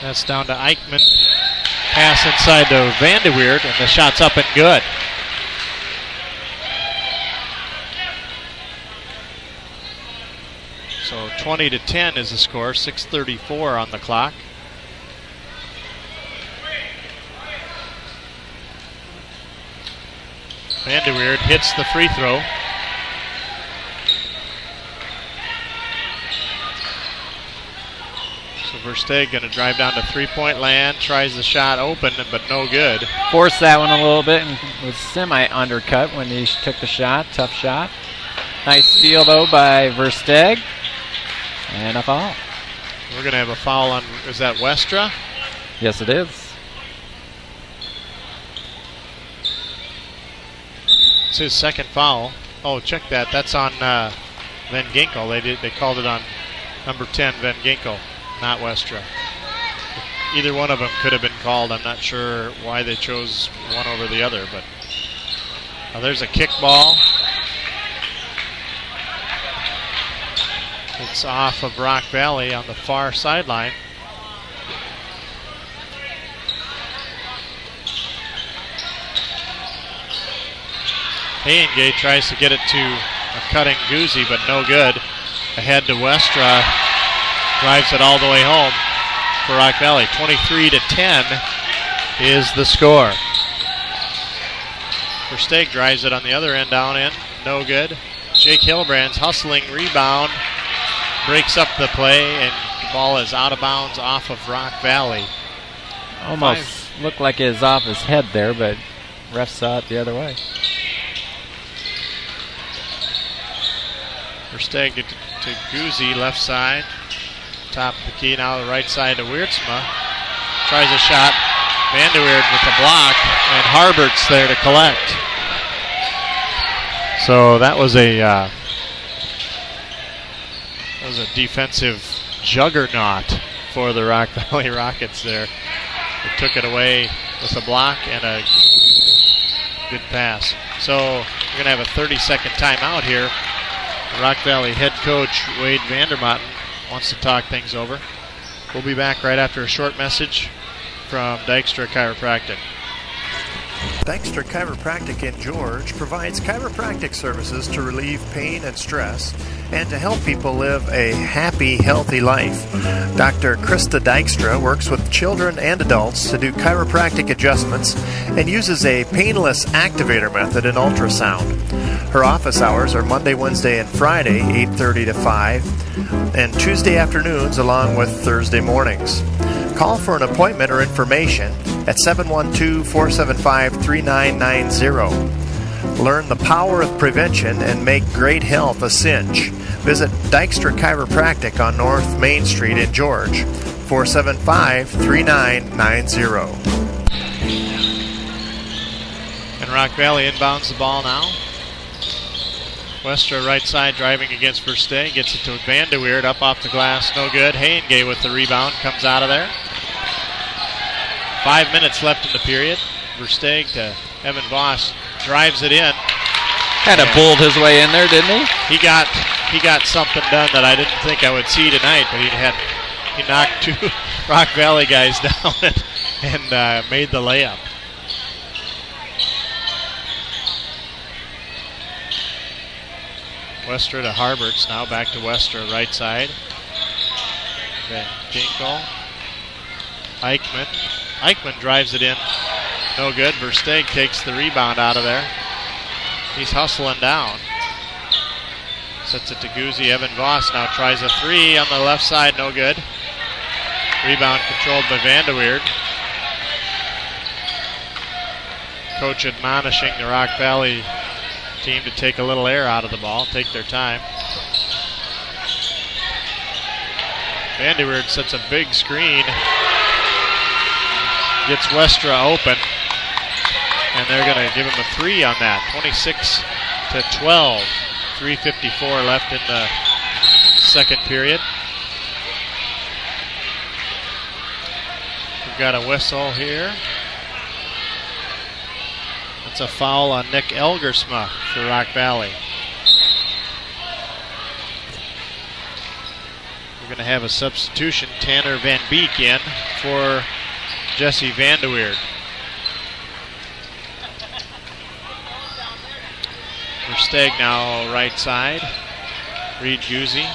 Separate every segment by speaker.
Speaker 1: That's down to Eichmann. Pass inside to Vanderweerd, and the shot's up and good. So 20-10 is the score, 6:34 on the clock. Vanderweerd hits the free throw. So Versteeg going to drive down to three-point land, tries the shot open, but no good.
Speaker 2: Forced that one a little bit and was semi-undercut when he took the shot. Tough shot. Nice steal, though, by Versteeg. And a foul.
Speaker 1: We're going to have a foul on, is that Westra?
Speaker 2: Yes, it is.
Speaker 1: It's his second foul. Oh, check that. That's on Van Ginkel. They called it on number 10, Van Ginkel, not Westra. Either one of them could have been called. I'm not sure why they chose one over the other, but there's a kick ball. It's off of Rock Valley on the far sideline. Hayengay tries to get it to a cutting Guzzi, but no good. Ahead to Westra. Drives it all the way home for Rock Valley. 23-10 is the score. Versteeg drives it on the other end, down in. No good. Jake Hillbrand's hustling rebound. Breaks up the play, and the ball is out of bounds off of Rock Valley.
Speaker 2: Almost looked like it was off his head there, but ref saw it the other way.
Speaker 1: Versteeg to Guzzi, left side. Top of the key, now the right side to Wiertsma. Tries a shot. Vanderweerd with the block, and Harbert's there to collect. So that was a defensive juggernaut for the Rock Valley Rockets there. They took it away with a block and a good pass. So we're going to have a 30-second timeout here. Rock Valley head coach Wade Vandermotten wants to talk things over. We'll be back right after a short message from Dykstra Chiropractic.
Speaker 3: Dykstra Chiropractic in George provides chiropractic services to relieve pain and stress and to help people live a happy, healthy life. Dr. Krista Dykstra works with children and adults to do chiropractic adjustments and uses a painless activator method in ultrasound. Her office hours are Monday, Wednesday, and Friday, 8:30 to 5, and Tuesday afternoons along with Thursday mornings. Call for an appointment or information at 712-475-3990. Learn the power of prevention and make great health a cinch. Visit Dykstra Chiropractic on North Main Street in George, 475-3990.
Speaker 1: And Rock Valley inbounds the ball now. Westra right side driving against Versteeg. Gets it to Vanderweerd, up off the glass, no good. Hayengay with the rebound, comes out of there. 5 minutes left in the period. Versteeg to Evan Voss, drives it in.
Speaker 2: Kind of bulled his way in there, didn't he?
Speaker 1: He got something done that I didn't think I would see tonight, but he knocked two Rock Valley guys down and made the layup. Westra to Harberts now, back to Westra, right side. Van Ginkel. Eichmann drives it in. No good. Versteeg takes the rebound out of there. He's hustling down. Sets it to Guzzi. Evan Voss now tries a three on the left side. No good. Rebound controlled by Vanderweerd. Coach admonishing the Rock Valley team to take a little air out of the ball, take their time. Vanderweerd sets a big screen. Gets Westra open. And they're going to give him a three on that. 26-12. 3:54 left in the second period. We've got a whistle here. That's a foul on Nick Elgersma for Rock Valley. We're going to have a substitution, Tanner Van Beek in for Jesse Vanderweerd. Versteeg now right side. Reed Guzzi.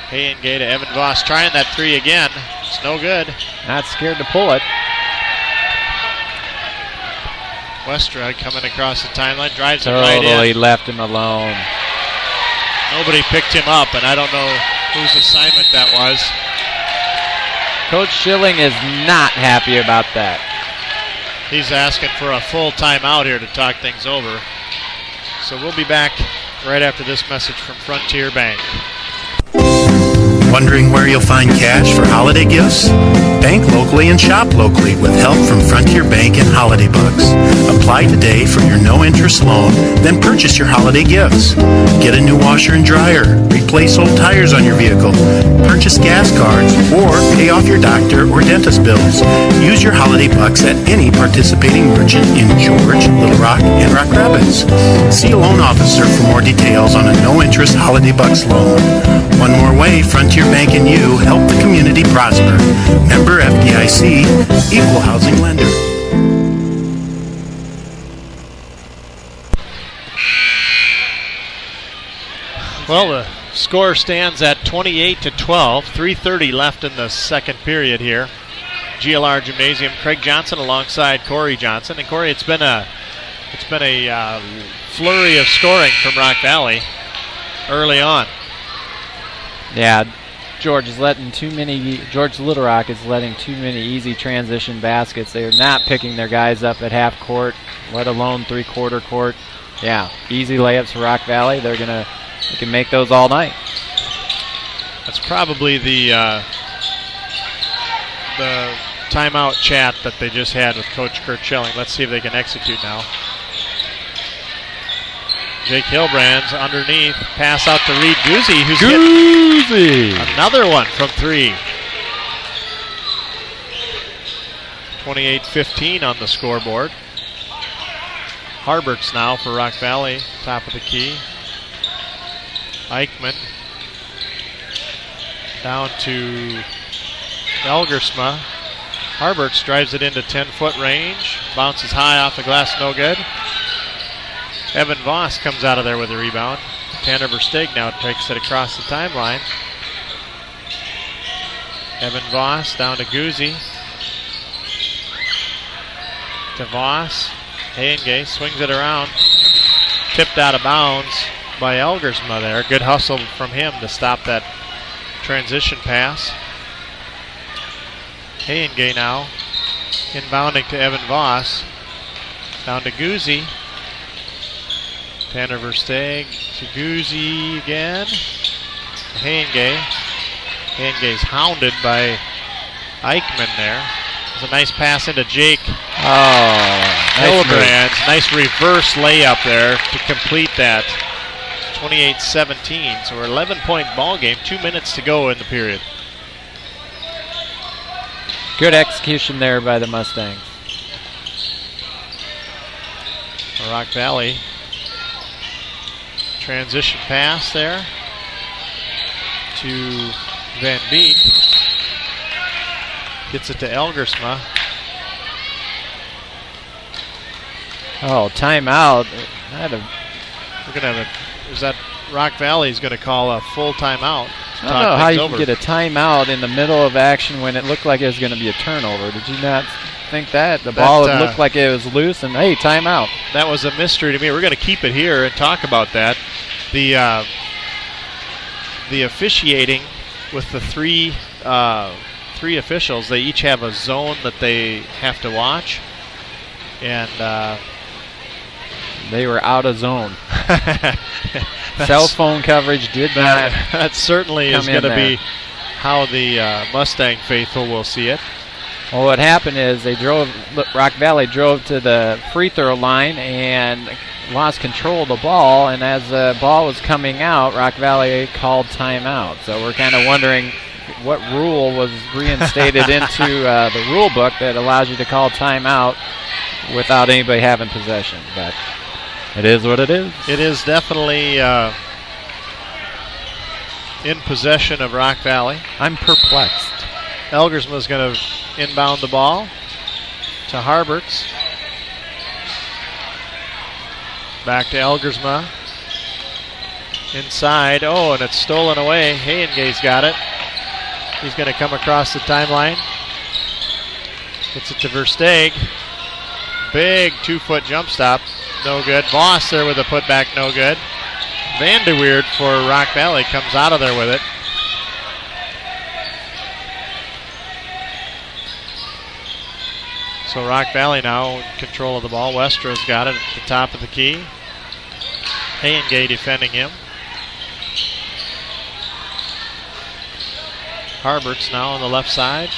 Speaker 1: Hayengay to Evan Voss, trying that three again. It's no good.
Speaker 2: Not scared to pull it.
Speaker 1: Westra coming across the timeline, drives it right in.
Speaker 2: Totally left him alone.
Speaker 1: Nobody picked him up, and I don't know whose assignment that was.
Speaker 2: Coach Schilling is not happy about that.
Speaker 1: He's asking for a full timeout here to talk things over. So we'll be back right after this message from Frontier Bank.
Speaker 3: Wondering where you'll find cash for holiday gifts? Bank locally and shop locally with help from Frontier Bank and Holiday Bucks. Apply today for your no-interest loan, then purchase your holiday gifts. Get a new washer and dryer, replace old tires on your vehicle, purchase gas cards, or pay off your doctor or dentist bills. Use your Holiday Bucks at any participating merchant in George, Little Rock, and Rock Rapids. See a loan officer for more details on a no-interest Holiday Bucks loan. One more way Frontier Bank and you help the community prosper. Member FDIC, Equal Housing Lender.
Speaker 1: Well, the score stands at 28-12. 3:30 left in the second period here. GLR Gymnasium. Craig Johnson alongside Corey Johnson. And Corey, it's been a flurry of scoring from Rock Valley early on.
Speaker 2: Yeah, George Little Rock is letting too many easy transition baskets. They're not picking their guys up at half court, let alone three-quarter court. Yeah, easy layups for Rock Valley. They can make those all night.
Speaker 1: That's probably the timeout chat that they just had with Coach Kurt Schilling. Let's see if they can execute now. Jake Hilbrand's underneath. Pass out to Reed Guzzi, who's hit another one from three. 28-15 on the scoreboard. Harberts now for Rock Valley, top of the key. Eichmann down to Elgersma. Harberts drives it into 10-foot range. Bounces high off the glass, no good. Evan Voss comes out of there with a rebound. Tanner Versteeg now takes it across the timeline. Evan Voss down to Guzzi. To Voss. Hayengay swings it around. Tipped out of bounds by Elgersma there. Good hustle from him to stop that transition pass. Hayengay now inbounding to Evan Voss. Down to Guzzi. Tanner Versteeg to Guzzi again. Hayengay. Hayengay's hounded by Eichmann there. It's a nice pass into Jake Hilbrand's. Nice reverse layup there to complete that. 28-17. So we're 11-point ball game. 2 minutes to go in the period.
Speaker 2: Good execution there by the Mustangs.
Speaker 1: Rock Valley. Transition pass there to Van Beek. Gets it to Elgersma.
Speaker 2: Oh, timeout.
Speaker 1: We're gonna have is that Rock Valley's gonna call a full timeout?
Speaker 2: I don't know how you can get a timeout in the middle of action when it looked like it was going to be a turnover. Did you not think that? The ball looked like it was loose, and hey, timeout.
Speaker 1: That was a mystery to me. We're going to keep it here and talk about that. The officiating with the three officials, they each have a zone that they have to watch, and
Speaker 2: they were out of zone. Cell phone coverage did not.
Speaker 1: That certainly is going to be how the Mustang faithful will see it.
Speaker 2: Well, what happened is Rock Valley drove to the free throw line and lost control of the ball, and as the ball was coming out, Rock Valley called timeout. So we're kind of wondering what rule was reinstated into the rule book that allows you to call timeout without anybody having possession. But it is what it is.
Speaker 1: It is definitely in possession of Rock Valley.
Speaker 2: I'm perplexed.
Speaker 1: Elgersma's going to inbound the ball to Harberts. Back to Elgersma. Inside. Oh, and it's stolen away. Hayengay's got it. He's going to come across the timeline. Gets it to Versteeg. Big 2-foot jump stop. No good. Voss there with a putback. No good. Van de Weerd for Rock Valley comes out of there with it. So Rock Valley now in control of the ball. Westra's got it at the top of the key. Hayengay defending him. Harberts now on the left side.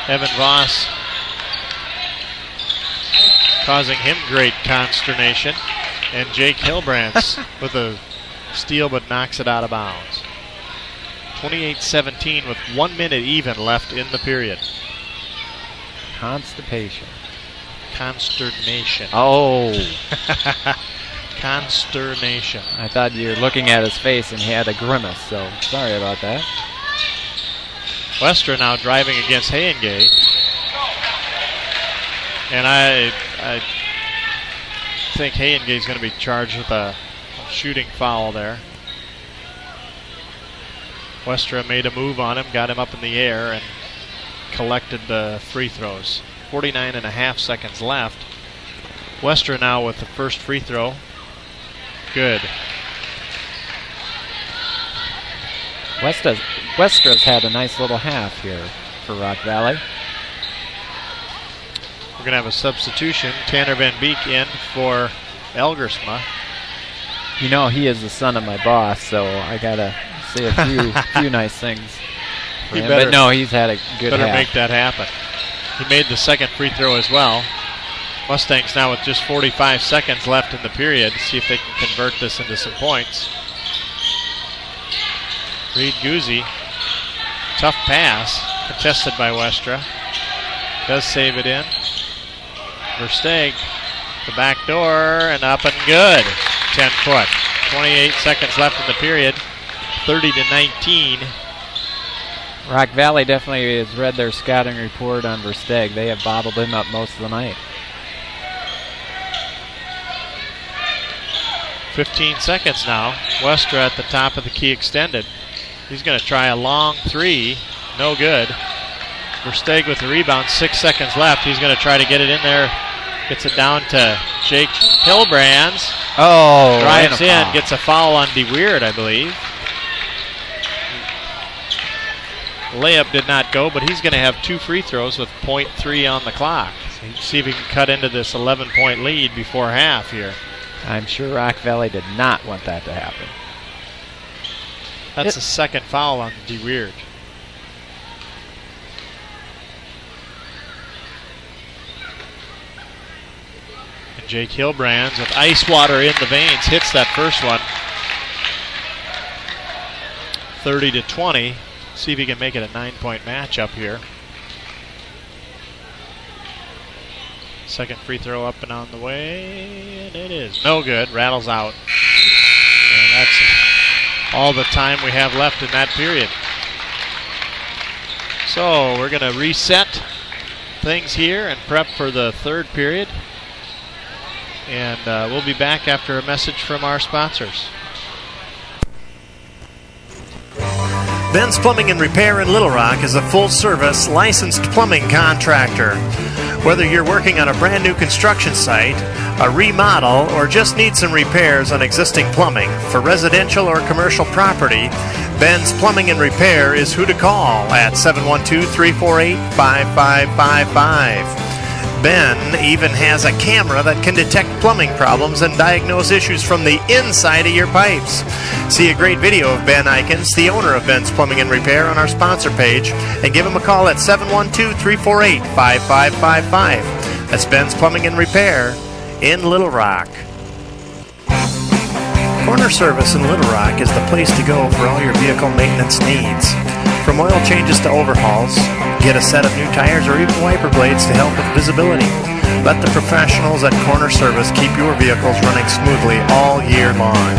Speaker 1: Evan Voss causing him great consternation. And Jake Hilbrands with a steal but knocks it out of bounds. 28-17 with 1 minute even left in the period.
Speaker 2: Constipation.
Speaker 1: Consternation.
Speaker 2: Oh.
Speaker 1: Consternation.
Speaker 2: I thought you were looking at his face and he had a grimace, so sorry about that.
Speaker 1: Westra now driving against Hayengay. And I think Hayengay's going to be charged with a shooting foul there. Westra made a move on him, got him up in the air, and collected the free throws. 49.5 seconds left. Westra now with the first free throw. Good.
Speaker 2: Westra's had a nice little half here for Rock Valley.
Speaker 1: We're going to have a substitution. Tanner Van Beek in for Elgersma.
Speaker 2: You know, he is the son of my boss, so I got to say a few nice things for him. But no, he's had a good half.
Speaker 1: Better make that happen. He made the second free throw as well. Mustangs now with just 45 seconds left in the period. See if they can convert this into some points. Reed Guzzi. Tough pass. Contested by Westra. Does save it in. Versteeg. The back door and up and good. 10 foot. 28 seconds left in the period. 30-19.
Speaker 2: Rock Valley definitely has read their scouting report on Versteeg. They have bottled him up most of the night.
Speaker 1: 15 seconds now. Westra at the top of the key extended. He's going to try a long three. No good. Versteeg with the rebound. 6 seconds left. He's going to try to get it in there. Gets it down to Jake Hilbrands.
Speaker 2: Oh,
Speaker 1: drives in. Gets a foul on DeWeerd, I believe. Layup did not go, but he's going to have 2 free throws with .3 on the clock. So see if he can cut into this 11-point lead before half here.
Speaker 2: I'm sure Rock Valley did not want that to happen.
Speaker 1: That's the second foul on DeWeerd. And Jake Hilbrands with ice water in the veins hits that first one. 30-20. See if he can make it a 9-point matchup here. Second free throw up and on the way, and it is no good. Rattles out. And that's all the time we have left in that period. So we're going to reset things here and prep for the third period. And we'll be back after a message from our sponsors.
Speaker 3: Ben's Plumbing and Repair in Little Rock is a full-service, licensed plumbing contractor. Whether you're working on a brand new construction site, a remodel, or just need some repairs on existing plumbing for residential or commercial property, Ben's Plumbing and Repair is who to call at 712-348-5555. Ben even has a camera that can detect plumbing problems and diagnose issues from the inside of your pipes. See a great video of Ben Eikens, the owner of Ben's Plumbing and Repair, on our sponsor page, and give him a call at 712-348-5555. That's Ben's Plumbing and Repair in Little Rock. Corner Service in Little Rock is the place to go for all your vehicle maintenance needs. From oil changes to overhauls, get a set of new tires or even wiper blades to help with visibility. Let the professionals at Corner Service keep your vehicles running smoothly all year long.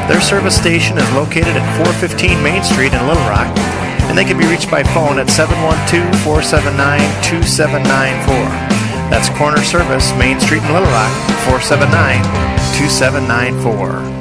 Speaker 3: Their service station is located at 415 Main Street in Little Rock, and they can be reached by phone at 712-479-2794. That's Corner Service, Main Street in Little Rock, 479-2794.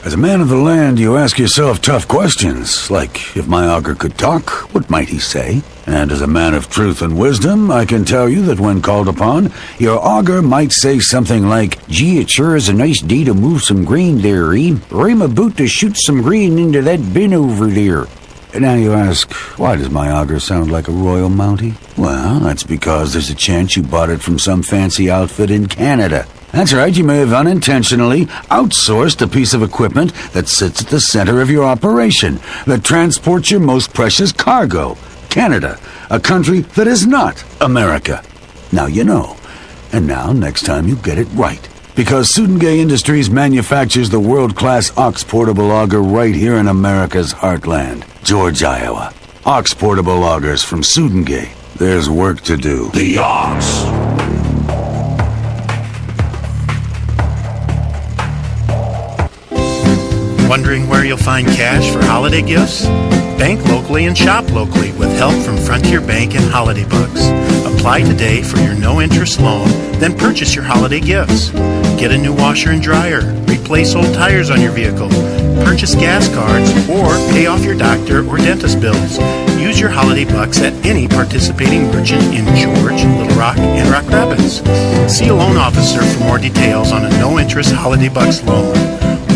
Speaker 4: As a man of the land, you ask yourself tough questions, like, if my auger could talk, what might he say? And as a man of truth and wisdom, I can tell you that when called upon, your auger might say something like, "Gee, it sure is a nice day to move some grain there, eh? Or I'm about to shoot some grain into that bin over there." And now you ask, why does my auger sound like a Royal Mountie? Well, that's because there's a chance you bought it from some fancy outfit in Canada. That's right, you may have unintentionally outsourced a piece of equipment that sits at the center of your operation, that transports your most precious cargo. Canada, a country that is not America. Now you know. And now, next time you get it right. Because Sudengay Industries manufactures the world-class Ox Portable Auger right here in America's heartland, George, Iowa. Ox Portable Augers from Sudengay. There's work to do. The Ox.
Speaker 3: Wondering where you'll find cash for holiday gifts? Bank locally and shop locally with help from Frontier Bank and Holiday Bucks. Apply today for your no-interest loan, then purchase your holiday gifts. Get a new washer and dryer, replace old tires on your vehicle, purchase gas cards, or pay off your doctor or dentist bills. Use your Holiday Bucks at any participating merchant in George, Little Rock, and Rock Rapids. See a loan officer for more details on a no-interest Holiday Bucks loan.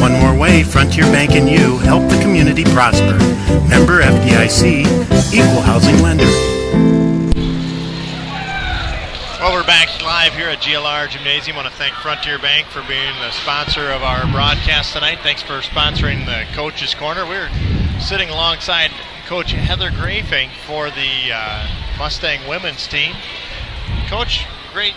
Speaker 3: One more way Frontier Bank and you help the community prosper. Member FDIC, Equal Housing Lender.
Speaker 1: Well, we're back live here at GLR Gymnasium. I want to thank Frontier Bank for being the sponsor of our broadcast tonight. Thanks for sponsoring the Coach's Corner. We're sitting alongside Coach Heather Grafing for the Mustang women's team. Coach, great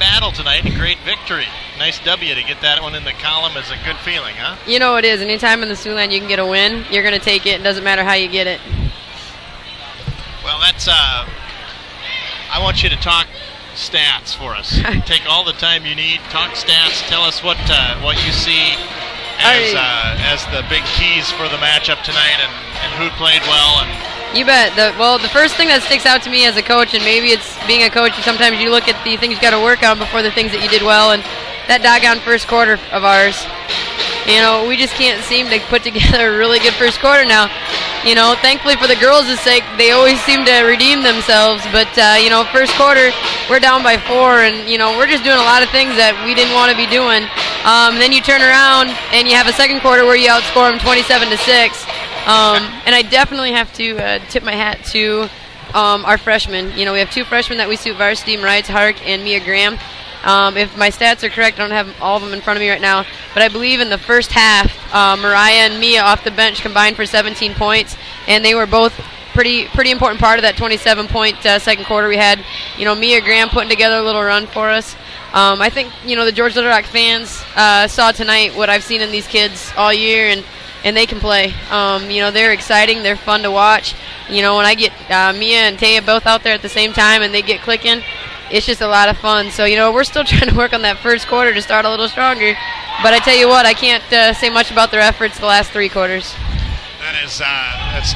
Speaker 1: battle tonight, a great victory. Nice W to get that one in the column is a good feeling, huh?
Speaker 5: You know it is. Anytime in the Siouxland you can get a win, you're going to take it. It doesn't matter how you get it.
Speaker 1: Well, that's I want you to talk stats for us. Take all the time you need. Talk stats. Tell us what you see as the big keys for the matchup tonight and who played well. And
Speaker 5: you bet. The first thing that sticks out to me as a coach, and maybe it's being a coach, sometimes you look at the things you got to work on before the things that you did well, and that doggone first quarter of ours. You know, we just can't seem to put together a really good first quarter now. You know, thankfully for the girls' sake, they always seem to redeem themselves. But, you know, first quarter, we're down by 4, and, you know, we're just doing a lot of things that we didn't want to be doing. Then you turn around, and you have a second quarter where you outscore them 27-6. And I definitely have to tip my hat to our freshmen. You know, we have 2 freshmen that we suit varsity, Mariah Hark and Mia Graham. If my stats are correct, I don't have all of them in front of me right now, but I believe in the first half, Mariah and Mia off the bench combined for 17 points, and they were both pretty important part of that 27-point second quarter we had. You know, Mia Graham putting together a little run for us. I think, you know, the George Little Rock fans saw tonight what I've seen in these kids all year, and they can play. You know, they're exciting, they're fun to watch. You know, when I get Mia and Taya both out there at the same time and they get clicking, it's just a lot of fun. So, you know, we're still trying to work on that first quarter to start a little stronger. But I tell you what, I can't say much about their efforts the last 3 quarters.
Speaker 1: That's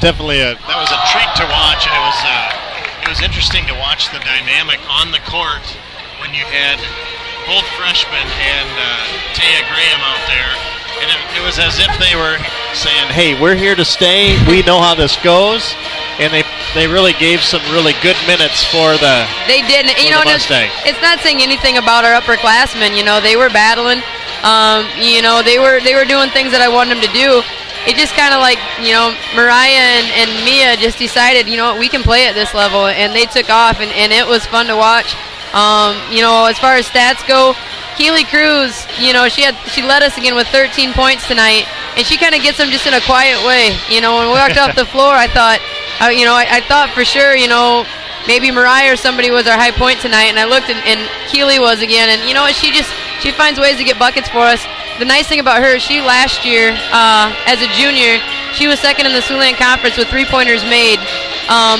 Speaker 1: definitely that was a treat to watch, and it was interesting to watch the dynamic on the court when you had both freshmen and Taya Graham out there. And it was as if they were saying, hey, we're here to stay. We know how this goes. And they really gave some really good minutes for the
Speaker 5: They did. You know, it's not saying anything about our upperclassmen. You know, they were battling. You know, they were doing things that I wanted them to do. It just kind of like, you know, Mariah and Mia just decided, you know what, we can play at this level. And they took off, and it was fun to watch. You know, as far as stats go, Keely Cruz, you know, she led us again with 13 points tonight, and she kind of gets them just in a quiet way. You know, when we walked off the floor, I thought, you know, I thought for sure, you know, maybe Mariah or somebody was our high point tonight, and I looked, and Keely was again, and you know what, she finds ways to get buckets for us. The nice thing about her, she last year, as a junior, she was second in the Siouxland Conference with 3-pointers made.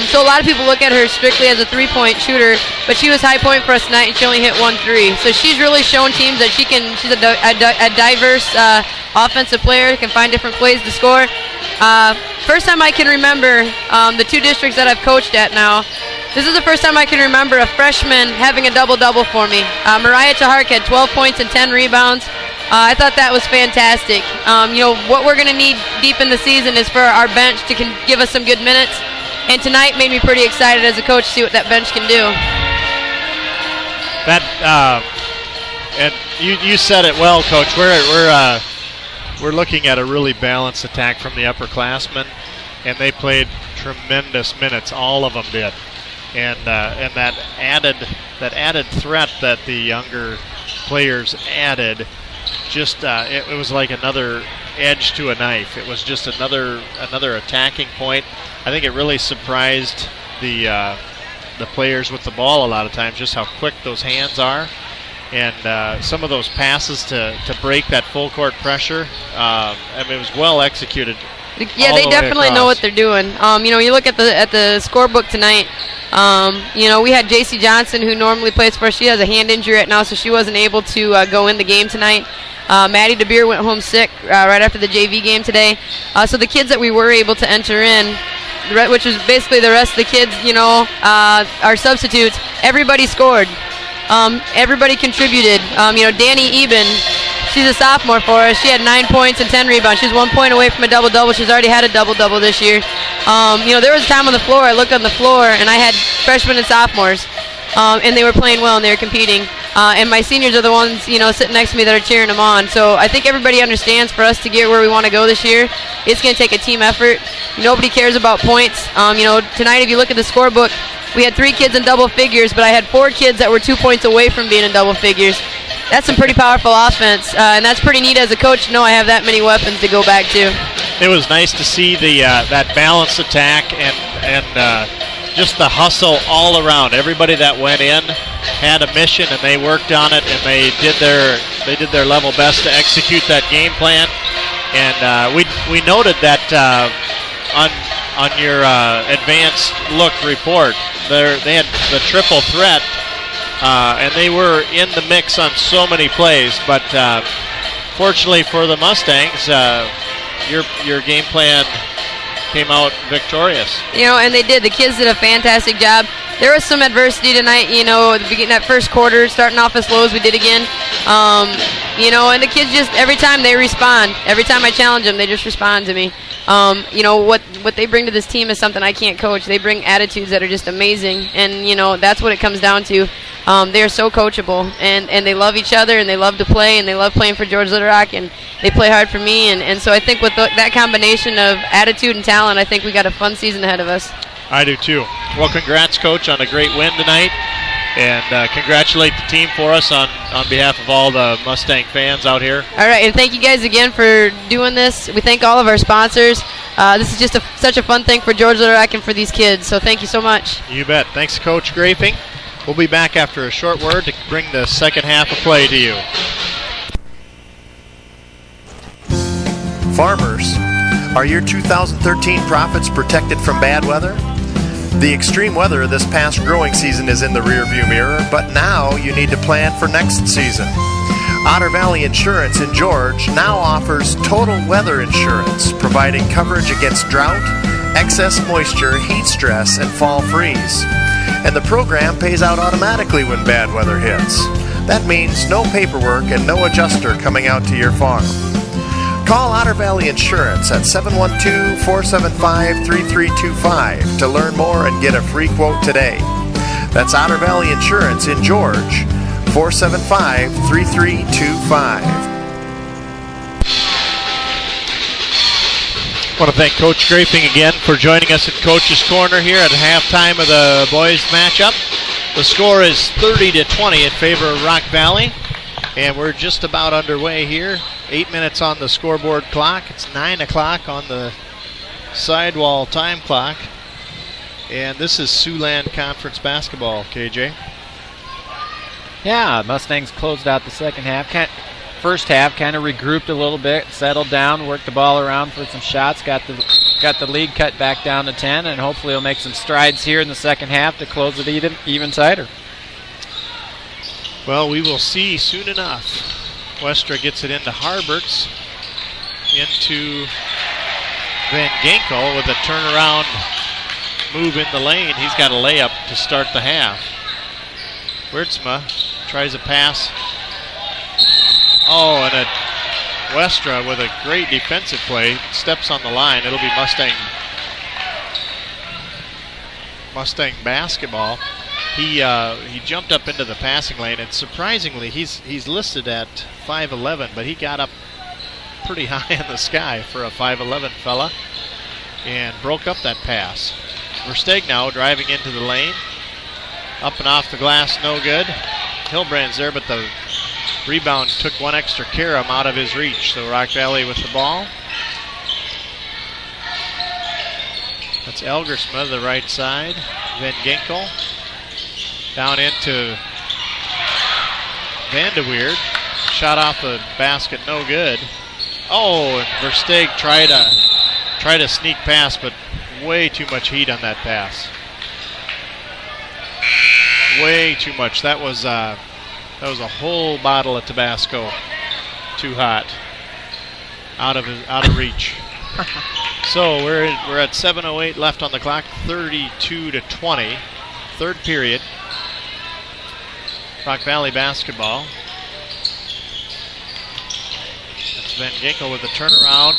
Speaker 5: So a lot of people look at her strictly as a three-point shooter, but she was high point for us tonight, and she only hit 1 3. So she's really shown teams that she's a diverse offensive player, can find different plays to score. First time I can remember the 2 districts that I've coached at now, this is the first time I can remember a freshman having a double-double for me. Mariah Tahark had 12 points and 10 rebounds. I thought that was fantastic. What we're going to need deep in the season is for our bench to give us some good minutes. And tonight made me pretty excited as a coach to see what that bench can do.
Speaker 1: And you said it well, Coach. We're looking at a really balanced attack from the upperclassmen, and they played tremendous minutes. All of them did, and that added threat that the younger players added, just it was like another edge to a knife. It was just another attacking point. I think it really surprised the players with the ball a lot of times, just how quick those hands are, and some of those passes to break that full court pressure. It was well executed.
Speaker 5: Yeah, they definitely know what they're doing. You look at the scorebook tonight. We had J.C. Johnson, who normally plays for us. She has a hand injury right now, so she wasn't able to go in the game tonight. Maddie DeBeer went home sick right after the JV game today. So the kids that we were able to enter in, which is basically the rest of the kids, our substitutes, everybody scored. Everybody contributed. Danny Eben, she's a sophomore for us. She had 9 points and 10 rebounds. She's 1 point away from a double-double. She's already had a double-double this year. There was a time on the floor, I looked on the floor, and I had freshmen and sophomores, and they were playing well and they were competing. And my seniors are the ones, sitting next to me that are cheering them on. So I think everybody understands for us to get where we want to go this year, it's going to take a team effort. Nobody cares about points. Tonight, if you look at the scorebook, we had 3 kids in double figures, but I had 4 kids that were 2 points away from being in double figures. That's some pretty powerful offense, and that's pretty neat as a coach to know I have that many weapons to go back to.
Speaker 1: It was nice to see that balanced attack and just the hustle all around. Everybody that went in had a mission, and they worked on it, and they did their level best to execute that game plan. And we noted that on your advanced look report, they had the triple threat, and they were in the mix on so many plays. But fortunately for the Mustangs, your game plan came out victorious.
Speaker 5: And they did. The kids did a fantastic job. There was some adversity tonight, at the beginning, that first quarter, starting off as slow as we did again. And the kids just, every time they respond, every time I challenge them, they just respond to me. What they bring to this team is something I can't coach. They bring attitudes that are just amazing, and, that's what it comes down to. They're so coachable, and they love each other, and they love to play, and they love playing for George Little Rock, and they play hard for me. And so I think with that combination of attitude and talent, I think we got a fun season ahead of us.
Speaker 1: I do too. Well, congrats, Coach, on a great win tonight, and congratulate the team for us on behalf of all the Mustang fans out here.
Speaker 5: All right, and thank you guys again for doing this. We thank all of our sponsors. This is just such a fun thing for George Little Rock and for these kids, so thank you so much.
Speaker 1: You bet. Thanks, Coach Grafing. We'll be back after a short word to bring the second half of play to you.
Speaker 3: Farmers, are your 2013 profits protected from bad weather? The extreme weather of this past growing season is in the rearview mirror, but now you need to plan for next season. Otter Valley Insurance in George now offers total weather insurance, providing coverage against drought, excess moisture, heat stress, and fall freeze. And the program pays out automatically when bad weather hits. That means no paperwork and no adjuster coming out to your farm. Call Otter Valley Insurance at 712-475-3325 to learn more and get a free quote today. That's Otter Valley Insurance in George, 475-3325.
Speaker 1: I want to thank Coach Grafing again for joining us in Coach's Corner here at halftime of the boys matchup. The score is 30-20 in favor of Rock Valley, and we're just about underway here. 8 minutes on the scoreboard clock. It's 9 o'clock on the sidewall time clock. And this is Siouxland Conference basketball, KJ.
Speaker 2: Yeah, Mustangs closed out the second half. First half kind of regrouped a little bit, settled down, worked the ball around for some shots, got the got the lead cut back down to 10, and hopefully he'll make some strides here in the second half to close it even tighter.
Speaker 1: Well, we will see soon enough. Westra gets it into Harberts, into Van Ginkel with a turnaround move in the lane. He's got a layup to start the half. Wiertzma tries a pass. Oh, and Westra with a great defensive play steps on the line. It'll be Mustang basketball. He jumped up into the passing lane, and surprisingly, he's listed at 5'11", but he got up pretty high in the sky for a 5'11" fella and broke up that pass. Versteeg now driving into the lane. Up and off the glass, no good. Hilbrand's there, but the rebound took one extra carom out of his reach. So Rock Valley with the ball. That's Elgersma, the right side. Van Ginkel. Down into Vandeweerd. Shot off the basket, no good. Oh, and Versteeg tried a sneak pass, but way too much heat on that pass. Way too much. That was a whole bottle of Tabasco. Too hot. Out of reach. So we're at 7:08 left on the clock. 32-20. Third period. Rock Valley basketball. That's Van Ginkel with the turnaround.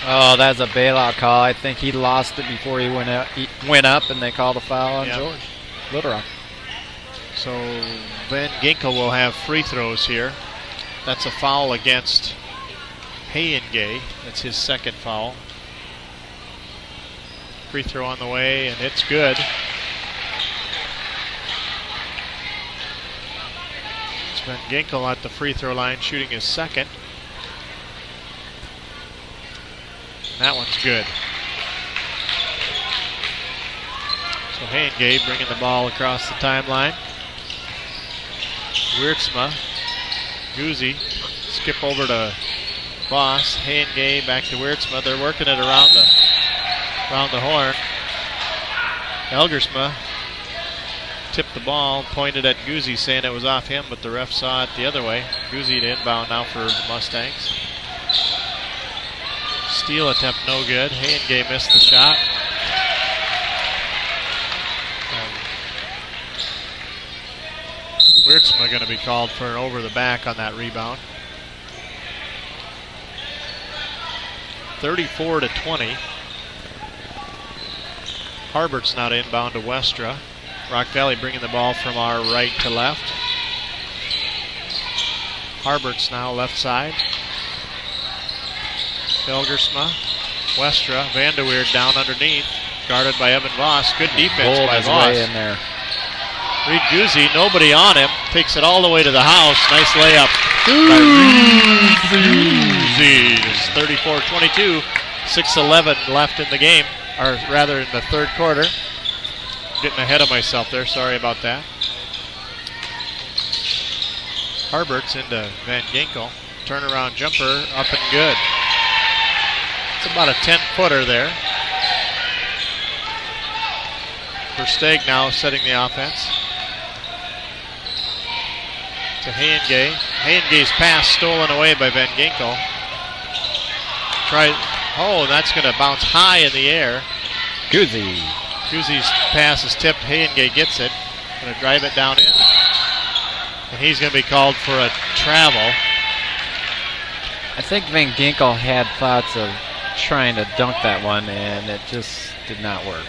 Speaker 2: Oh, that's a bailout call. I think he lost it before he went up, and they called a foul on George Little Rock.
Speaker 1: So Van Ginkel will have free throws here. That's a foul against Hayengay. That's his second foul. Free throw on the way, and it's good. It's Van Ginkel at the free throw line shooting his second. That one's good. So Hayengay bringing the ball across the timeline. Wiertzma, Guzzi, skip over to Voss. Hayengay back to Wiertzma. They're working it around the horn. Elgersma tipped the ball, pointed at Guzzi, saying it was off him, but the ref saw it the other way. Guzzi to inbound now for the Mustangs. Steal attempt no good. Hayengay missed the shot. Wiertzma going to be called for an over the back on that rebound. 34-20. Harbert's now to inbound to Westra. Rock Valley bringing the ball from our right to left. Harbert's now left side. Elgersma, Westra, Vandeweerd down underneath, guarded by Evan Voss. Good defense by Voss.
Speaker 2: In there.
Speaker 1: Reed Guzzi, nobody on him, takes it all the way to the house. Nice layup by Guzzi. It's 34-22, 6:11 left in the game, or rather in the third quarter. Getting ahead of myself there, sorry about that. Harbert's into Van Ginkel. Turnaround jumper, up and good. It's about a 10-footer there. Versteeg now setting the offense. To Hayengay. Hayengay's pass stolen away by Van Ginkel. That's going to bounce high in the air. Guzzi's pass is tipped. Hayengay gets it. Going to drive it down in. And he's going to be called for a travel.
Speaker 2: I think Van Ginkel had thoughts of trying to dunk that one, and it just did not work.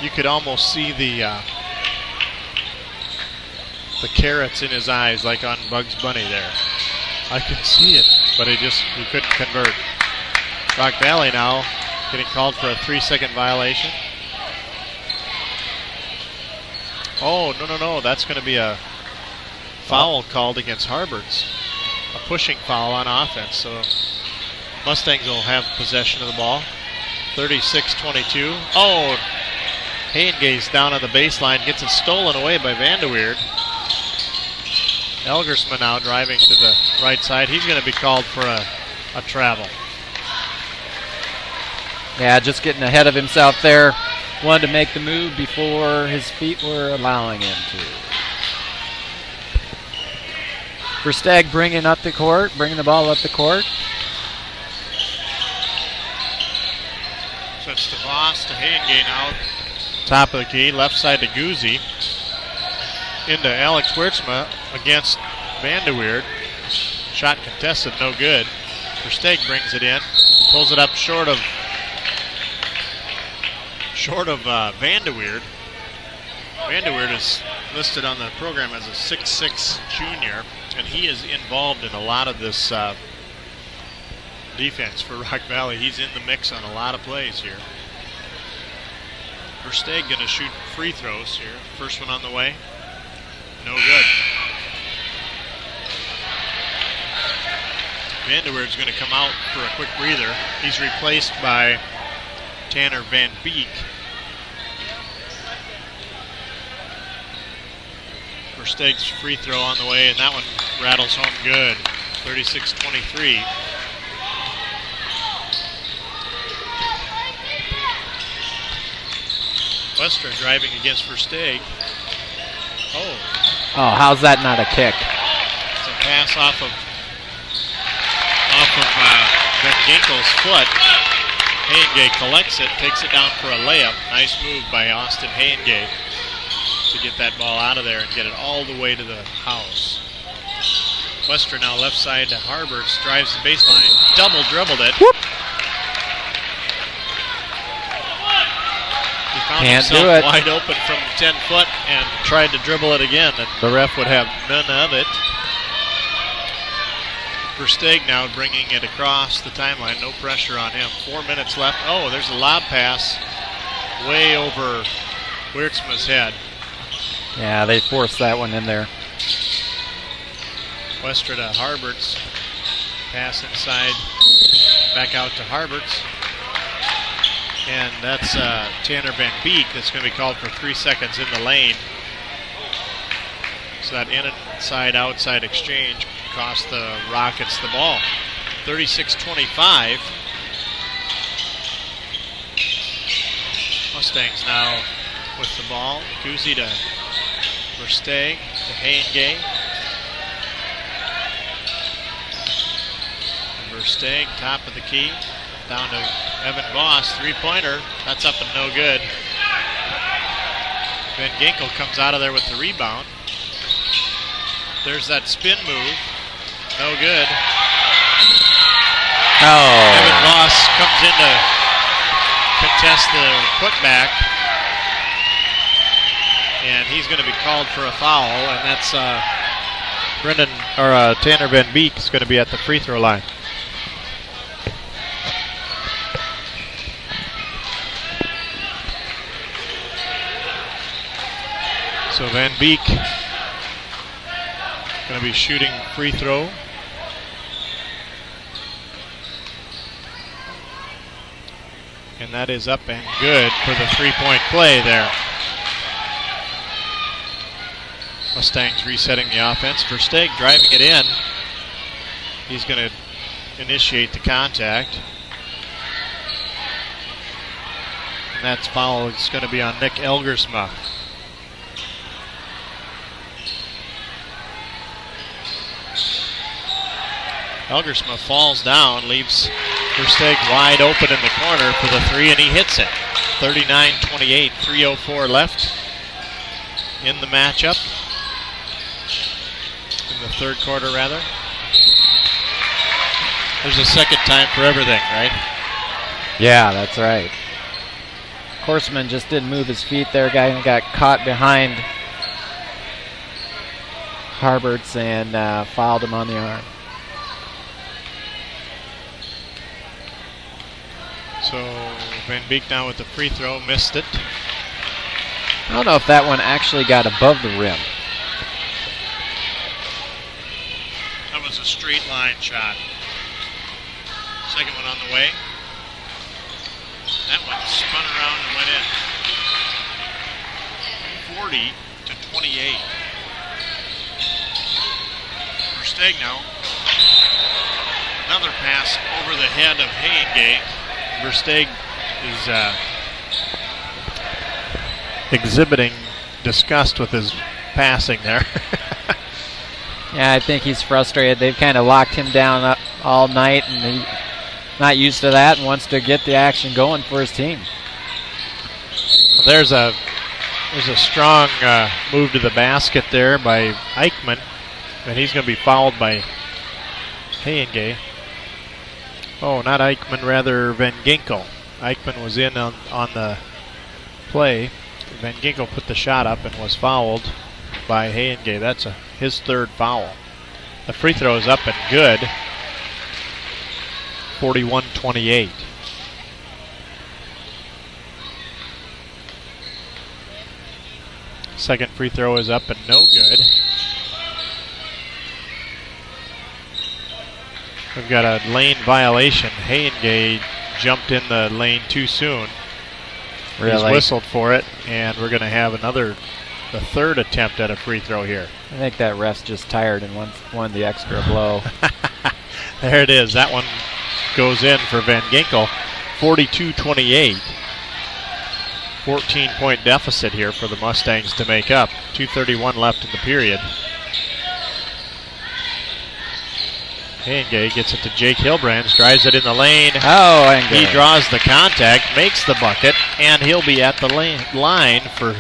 Speaker 1: You could almost see the carrots in his eyes, like on Bugs Bunny there. I could see it, but he couldn't convert. Rock Valley now getting called for a 3-second violation. Oh, no. That's going to be a foul called against Harberts. A pushing foul on offense. So Mustangs will have possession of the ball. 36-22. Oh, Hayengay's down on the baseline. Gets it stolen away by Vandeweerd. Elgersma now driving to the right side. He's going to be called for a a travel.
Speaker 2: Yeah, just getting ahead of himself there. Wanted to make the move before his feet were allowing him to. Versteg bringing the ball up the court.
Speaker 1: So it's to Voss, to Hayengay now. Top of the key, left side to Guzzi. Into Alex Wiertsma against Vanderweerd. Shot contested, no good. Versteg brings it in, pulls it up short of Vanderweerd. Vanderweerd is listed on the program as a 6'6" junior, and he is involved in a lot of this defense for Rock Valley. He's in the mix on a lot of plays here. Versteg going to shoot free throws here. First one on the way. No good. Vanderweerd's going to come out for a quick breather. He's replaced by Tanner Van Beek. Versteeg's free throw on the way, and that one rattles home good. 36-23. Westra driving against Versteeg. Oh,
Speaker 2: how's that not a kick?
Speaker 1: it's a pass off of Ben Ginkel's foot. Hayengay collects it, takes it down for a layup. Nice move by Austin Hayengay to get that ball out of there and get it all the way to the house. Westra now left side to Harberts, drives the baseline, double dribbled it.
Speaker 2: Whoop.
Speaker 1: He found
Speaker 2: Can't
Speaker 1: himself
Speaker 2: do it.
Speaker 1: wide open from 10 foot and tried to dribble it again, and the ref would have none of it. Versteeg now bringing it across the timeline, no pressure on him. 4 minutes left. Oh, there's a lob pass way over Wiertsma's head.
Speaker 2: Yeah, they forced that one in there.
Speaker 1: Westra to Harberts. Pass inside, back out to Harberts. And that's Tanner Van Beek that's going to be called for 3 seconds in the lane. So that inside-outside exchange cost the Rockets the ball. 36-25. Mustangs now with the ball. Guzzi to Versteeg to Hayengay. Versteeg, top of the key. Down to Evan Voss, three-pointer. That's up and no good. Ben Ginkel comes out of there with the rebound. There's that spin move. No good.
Speaker 2: Oh.
Speaker 1: Evan Voss comes in to contest the putback. And he's going to be called for a foul, and that's Tanner Van Beek is going to be at the free throw line. So Van Beek going to be shooting free throw. And that is up and good for the three-point play there. Mustangs resetting the offense. Versteeg driving it in. He's going to initiate the contact. And that foul is going to be on Nick Elgersma. Elgersma falls down, leaves Versteeg wide open in the corner for the three, and he hits it. 39-28, 3:04 left in the matchup. In the third quarter, rather. There's a second time for everything, right?
Speaker 2: Yeah, that's right. Horseman just didn't move his feet there. Guy got caught behind Harberts and fouled him on the arm.
Speaker 1: So Van Beek now with the free throw, missed it.
Speaker 2: I don't know if that one actually got above the rim.
Speaker 1: That was a straight line shot. Second one on the way. That one spun around and went in. 40-28. Versteeg now. Another pass over the head of Hayengay. Versteeg is exhibiting disgust with his passing there.
Speaker 2: Yeah, I think he's frustrated. They've kind of locked him down all night, and he's not used to that and wants to get the action going for his team.
Speaker 1: Well, there's a strong move to the basket there by Eichmann, and he's going to be fouled by Hayengay. Oh, not Eichmann, rather Van Ginkel. Eichmann was in on the play. Van Ginkel put the shot up and was fouled by Hayengay. That's his third foul. The free throw is up and good. 41-28. Second free throw is up and no good. We've got a lane violation. Hayengay jumped in the lane too soon.
Speaker 2: Really?
Speaker 1: He's whistled for it, and we're going to have the third attempt at a free throw here.
Speaker 2: I think that ref's just tired and won the extra blow.
Speaker 1: There it is. That one goes in for Van Ginkel. 42-28. 14-point deficit here for the Mustangs to make up. 2:31 left in the period. Hayengay gets it to Jake Hilbrands, drives it in the lane.
Speaker 2: Oh, and
Speaker 1: he draws the contact, makes the bucket, and he'll be at the line for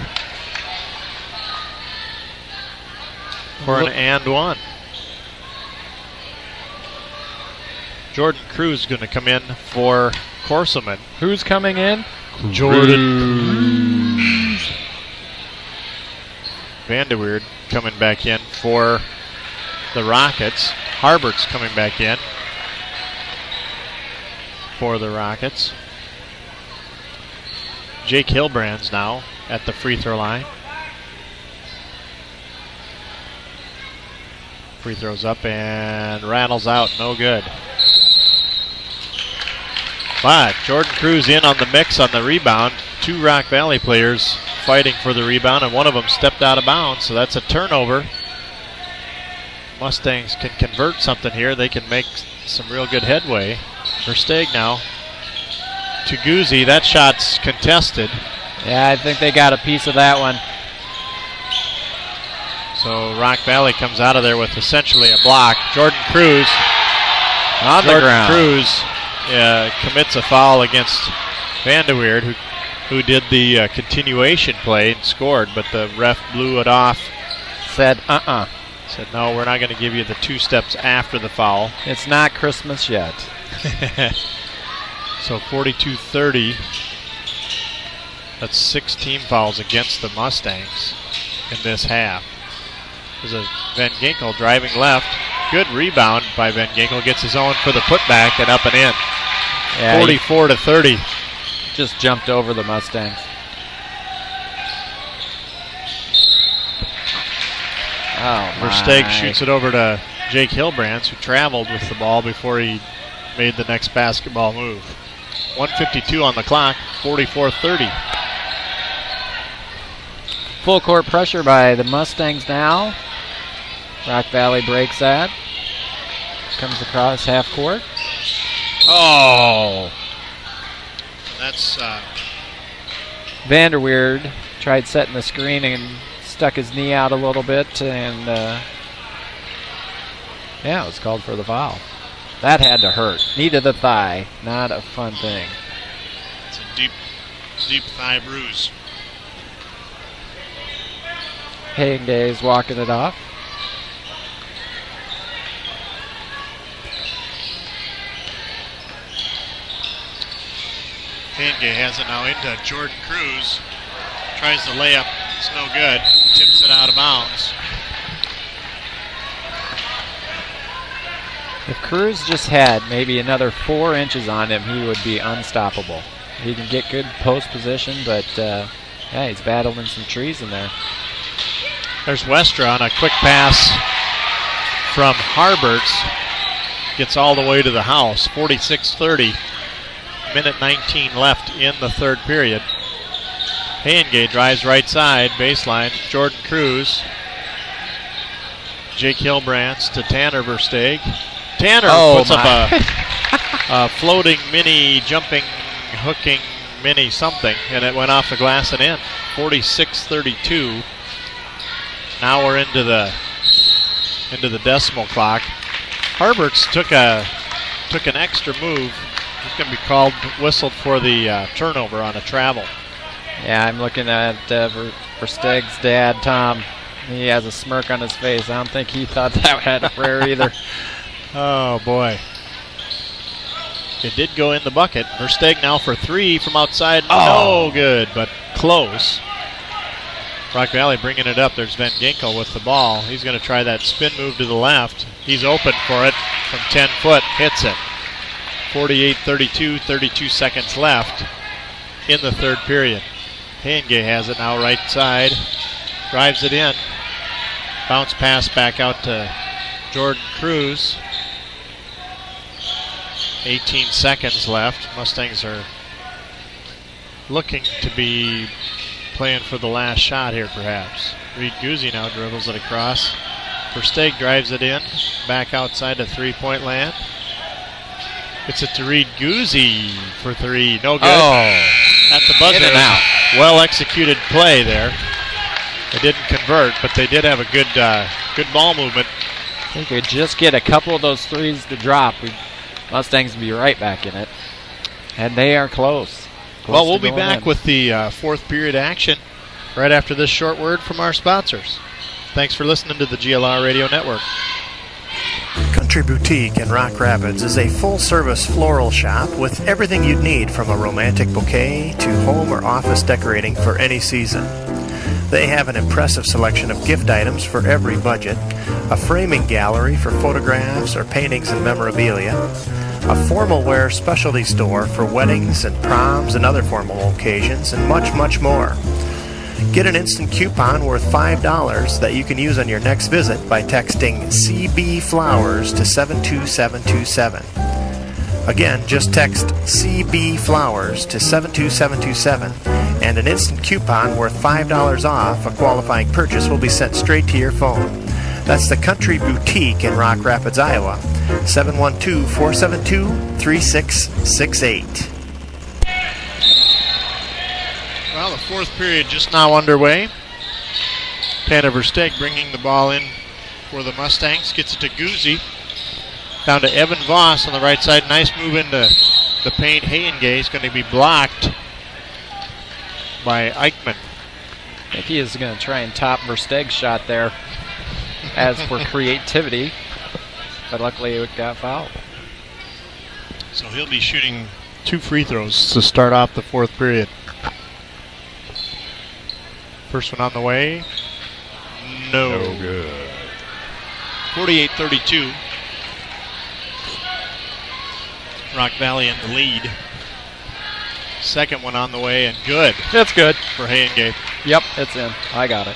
Speaker 1: an and one. Jordan Cruz is going to come in for Corselman.
Speaker 2: Who's coming in?
Speaker 1: Jordan Vanderweerd coming back in for the Rockets. Harbert's coming back in for the Rockets. Jake Hilbrands now at the free throw line. Free throws up and rattles out, no good. But Jordan Cruz in on the mix on the rebound. Two Rock Valley players fighting for the rebound, and one of them stepped out of bounds, so that's a turnover. Mustangs can convert something here. They can make some real good headway. Versteeg now to Guzzi. That shot's contested.
Speaker 2: Yeah, I think they got a piece of that one.
Speaker 1: So Rock Valley comes out of there with essentially a block. Jordan Cruz
Speaker 2: on the ground.
Speaker 1: Cruz commits a foul against Vanderweerd, who did the continuation play and scored, but the ref blew it off.
Speaker 2: Said,
Speaker 1: Said, no, we're not going to give you the 2 steps after the foul.
Speaker 2: It's not Christmas yet.
Speaker 1: So 42-30. That's 6 team fouls against the Mustangs in this half. There's a Van Ginkel driving left. Good rebound by Van Ginkel. Gets his own for the putback and up and in.
Speaker 2: Yeah,
Speaker 1: 44-30.
Speaker 2: Just jumped over the Mustangs. Oh,
Speaker 1: Versteeg shoots it over to Jake Hilbrands, who traveled with the ball before he made the next basketball move. 1:52 on the clock, 44-30.
Speaker 2: Full court pressure by the Mustangs now. Rock Valley breaks that. Comes across half court.
Speaker 1: Oh! That's
Speaker 2: Vanderweerd tried setting the screen and stuck his knee out a little bit, and it was called for the foul. That had to hurt. Knee to the thigh. Not a fun thing.
Speaker 1: It's a deep thigh bruise.
Speaker 2: Hayengay is walking it off.
Speaker 1: Hayengay has it now into Jordan Cruz. Tries the layup. It's no good. Tips it out of bounds.
Speaker 2: If Cruz just had maybe another 4 inches on him, he would be unstoppable. He can get good post position, but he's battling some trees in there.
Speaker 1: There's Westra on a quick pass from Harberts. Gets all the way to the house. 46-30. Minute 19 left in the third period. Hayengay drives right side, baseline. Jordan Cruz. Jake Hilbrands to Tanner Versteeg. Tanner puts up a floating mini, jumping, hooking mini something, and it went off the glass and in. 46-32. Now we're into the decimal clock. Harberts took an extra move. He's going to be whistled for the turnover on a travel.
Speaker 2: Yeah, I'm looking at Versteg's dad, Tom. He has a smirk on his face. I don't think he thought that had a prayer either.
Speaker 1: Oh, boy. It did go in the bucket. Versteg now for 3 from outside.
Speaker 2: Oh.
Speaker 1: No good, but close. Rock Valley bringing it up. There's Van Ginkel with the ball. He's going to try that spin move to the left. He's open for it from 10 foot. Hits it. 48-32, 32 seconds left in the third period. Henge has it now right side. Drives it in. Bounce pass back out to Jordan Cruz. 18 seconds left. Mustangs are looking to be playing for the last shot here, perhaps. Reed Guzzi now dribbles it across. Versteg drives it in. Back outside to three-point land. Gets it to Reed Guzzi for 3. No good.
Speaker 2: Oh.
Speaker 1: At the buzzer.
Speaker 2: In and out.
Speaker 1: Well-executed play there. They didn't convert, but they did have a good ball movement.
Speaker 2: If we could just get a couple of those threes to drop, Mustangs would be right back in it. And they are close.
Speaker 1: Well, we'll be back with the fourth period action right after this short word from our sponsors. Thanks for listening to the GLR Radio Network.
Speaker 3: Country Boutique in Rock Rapids is a full-service floral shop with everything you'd need, from a romantic bouquet to home or office decorating for any season. They have an impressive selection of gift items for every budget, a framing gallery for photographs or paintings and memorabilia, a formal wear specialty store for weddings and proms and other formal occasions, and much, much more. Get an instant coupon worth $5 that you can use on your next visit by texting CB Flowers to 72727. Again, just text CB Flowers to 72727, and an instant coupon worth $5 off a qualifying purchase will be sent straight to your phone. That's the Country Boutique in Rock Rapids, Iowa. 712-472-3668.
Speaker 1: Well, the fourth period just now underway. Tanner Versteg bringing the ball in for the Mustangs. Gets it to Guzzi. Down to Evan Voss on the right side. Nice move into the paint. Hayengay is going to be blocked by Eichmann.
Speaker 2: I think he is going to try and top Versteg's shot there as for creativity. But luckily it got fouled.
Speaker 1: So he'll be shooting 2 free throws to start off the fourth period. First one on the way. No good. 48-32. Rock Valley in the lead. Second one on the way, and good.
Speaker 2: That's good.
Speaker 1: For Hayengay.
Speaker 2: Yep, it's in. I got it.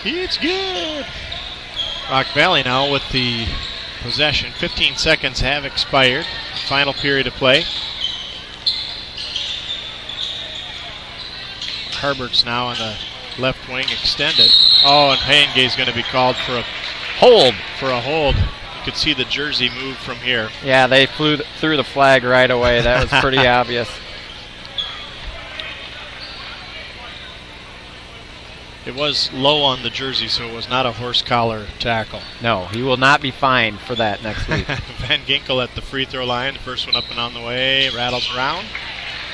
Speaker 1: It's good. Rock Valley now with the possession. 15 seconds have expired. Final period of play. Herbert's now on the left wing extended. Oh, and Hayengay's going to be called for a hold. You could see the jersey move from here.
Speaker 2: Yeah, they threw the flag right away. That was pretty obvious.
Speaker 1: It was low on the jersey, so it was not a horse collar tackle.
Speaker 2: No, he will not be fined for that next week.
Speaker 1: Van Ginkel at the free throw line. The first one up and on the way. Rattles around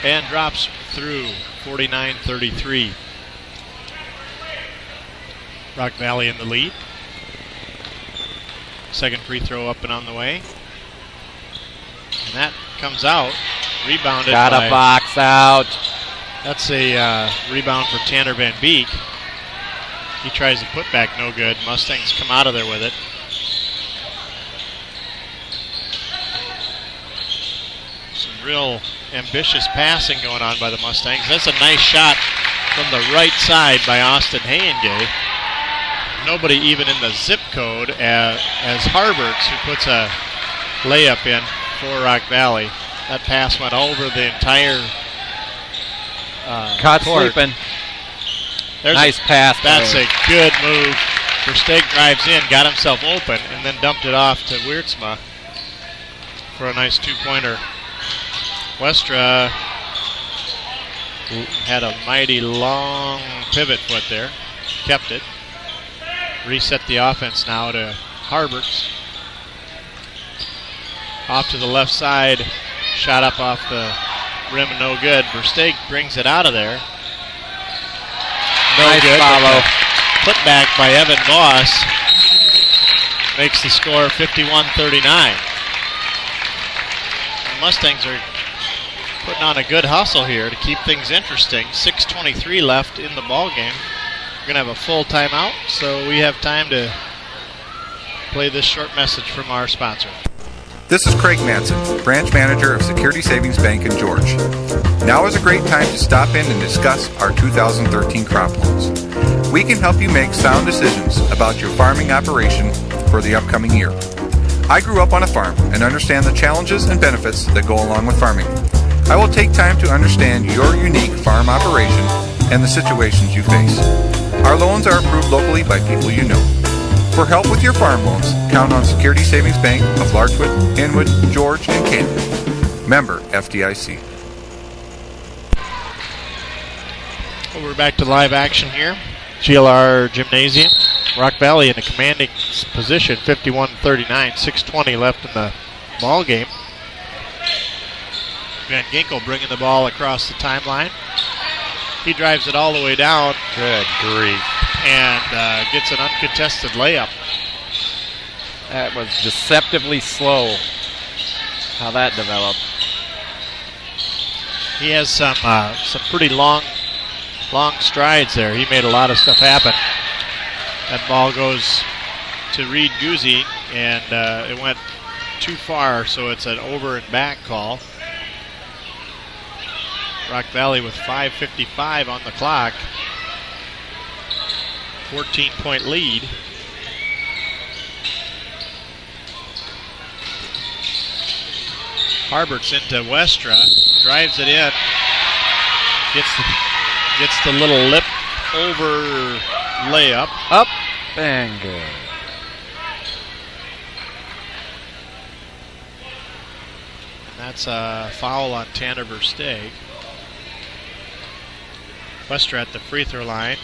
Speaker 1: and drops through. 49-33. Rock Valley in the lead. Second free throw up and on the way. And that comes out. Rebounded
Speaker 2: Got a box out.
Speaker 1: That's a rebound for Tanner Van Beek. He tries to put back, no good. Mustangs come out of there with it. Some real ambitious passing going on by the Mustangs. That's a nice shot from the right side by Austin Hayengay. Nobody even in the zip code as Harberts, who puts a layup in for Rock Valley. That pass went over the entire
Speaker 2: Caught
Speaker 1: court.
Speaker 2: sleeping. Nice pass.
Speaker 1: That's a good move Versteeg drives in, got himself open, and then dumped it off to Wiertsma for a nice two-pointer. Westra had a mighty long pivot foot there. Kept it. Reset the offense now to Harberts. Off to the left side. Shot up off the rim, no good. Versteeg brings it out of there. No
Speaker 2: nice
Speaker 1: good.
Speaker 2: Follow.
Speaker 1: Put back by Evan Voss makes the score 51-39. The Mustangs are putting on a good hustle here to keep things interesting. 6:23 left in the ball game. We're going to have a full timeout, so we have time to play this short message from our sponsor.
Speaker 6: This is Craig Manson, branch manager of Security Savings Bank in George. Now is a great time to stop in and discuss our 2013 crop loans. We can help you make sound decisions about your farming operation for the upcoming year. I grew up on a farm and understand the challenges and benefits that go along with farming. I will take time to understand your unique farm operation and the situations you face. Our loans are approved locally by people you know. For help with your farm loans, count on Security Savings Bank of Larchwood, Inwood, George, and Canton. Member FDIC.
Speaker 1: Well, we're back to live action here. GLR Gymnasium. Rock Valley in a commanding position, 51-39, 6:20 left in the ball game. Van Ginkel bringing the ball across the timeline. He drives it all the way down.
Speaker 2: Good grief.
Speaker 1: And gets an uncontested layup.
Speaker 2: That was deceptively slow, how that developed.
Speaker 1: He has some pretty long strides there. He made a lot of stuff happen. That ball goes to Reed Guzzi, and it went too far, so it's an over and back call. Rock Valley with 5:55 on the clock. 14-point lead. Harberts into Westra, drives it in, gets the little lip over layup.
Speaker 2: Up and good.
Speaker 1: That's a foul on Tanner Versteeg. Westra at the free throw line.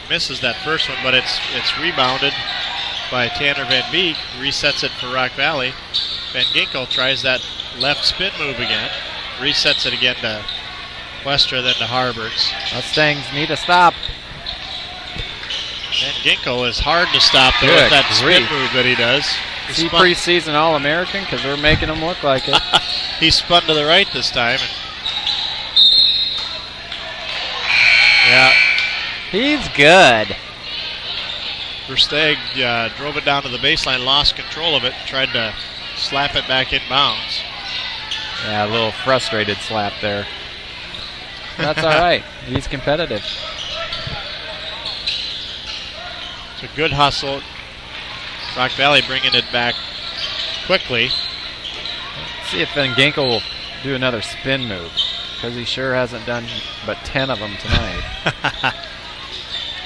Speaker 1: Misses that first one, but it's rebounded by Tanner Van Beek. Resets it for Rock Valley. Van Ginkel tries that left spin move again. Resets it again to Westra, then to Harberts.
Speaker 2: Mustangs need to stop.
Speaker 1: Van Ginkel is hard to stop though,
Speaker 2: Good
Speaker 1: with that spin
Speaker 2: grief.
Speaker 1: move that he does.
Speaker 2: Is he preseason All-American? Because we're making him look like it.
Speaker 1: He spun to the right this time. Yeah.
Speaker 2: He's good.
Speaker 1: Versteeg drove it down to the baseline, lost control of it, tried to slap it back in bounds.
Speaker 2: Yeah, a little frustrated slap there. That's all right. He's competitive.
Speaker 1: It's a good hustle. Rock Valley bringing it back quickly.
Speaker 2: Let's see if Van Ginkel will do another spin move, because he sure hasn't done but 10 of them tonight.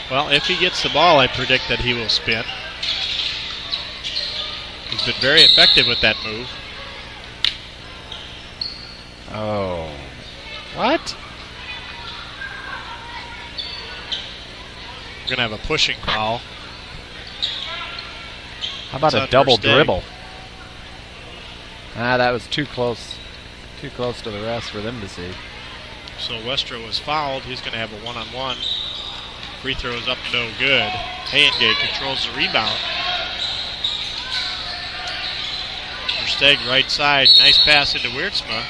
Speaker 1: Well, if he gets the ball, I predict that he will spin. He's been very effective with that move.
Speaker 2: Oh. What?
Speaker 1: We're going to have a pushing call.
Speaker 2: How about a double dribble? That was too close. Too close to the rest for them to see.
Speaker 1: So Westra was fouled. He's going to have a one-on-one. Free throw is up, no good. Hayengate controls the rebound. Versteeg right side. Nice pass into Wiertsma.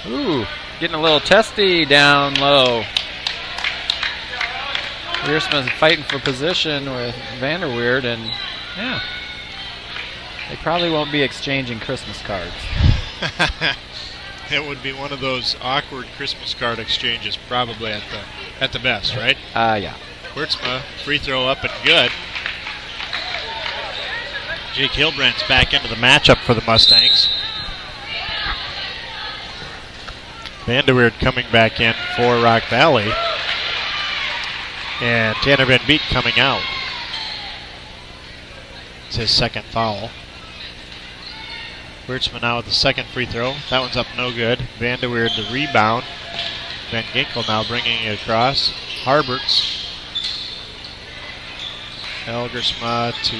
Speaker 2: Ooh, getting a little testy down low. Wiertsma's fighting for position with Vanderweerd, and yeah, they probably won't be exchanging Christmas cards.
Speaker 1: It would be one of those awkward Christmas card exchanges, probably at the best, right?
Speaker 2: Yeah.
Speaker 1: Wiertsma, free throw up and good. Jake Hilbrandt's back into the matchup for the Mustangs. Vanderweerd coming back in for Rock Valley. And Tanner Van Beek coming out. It's his second foul. Wiertzma now with the second free throw. That one's up no good. Van der Weerd the rebound. Van Ginkel now bringing it across. Harberts. Elgersma to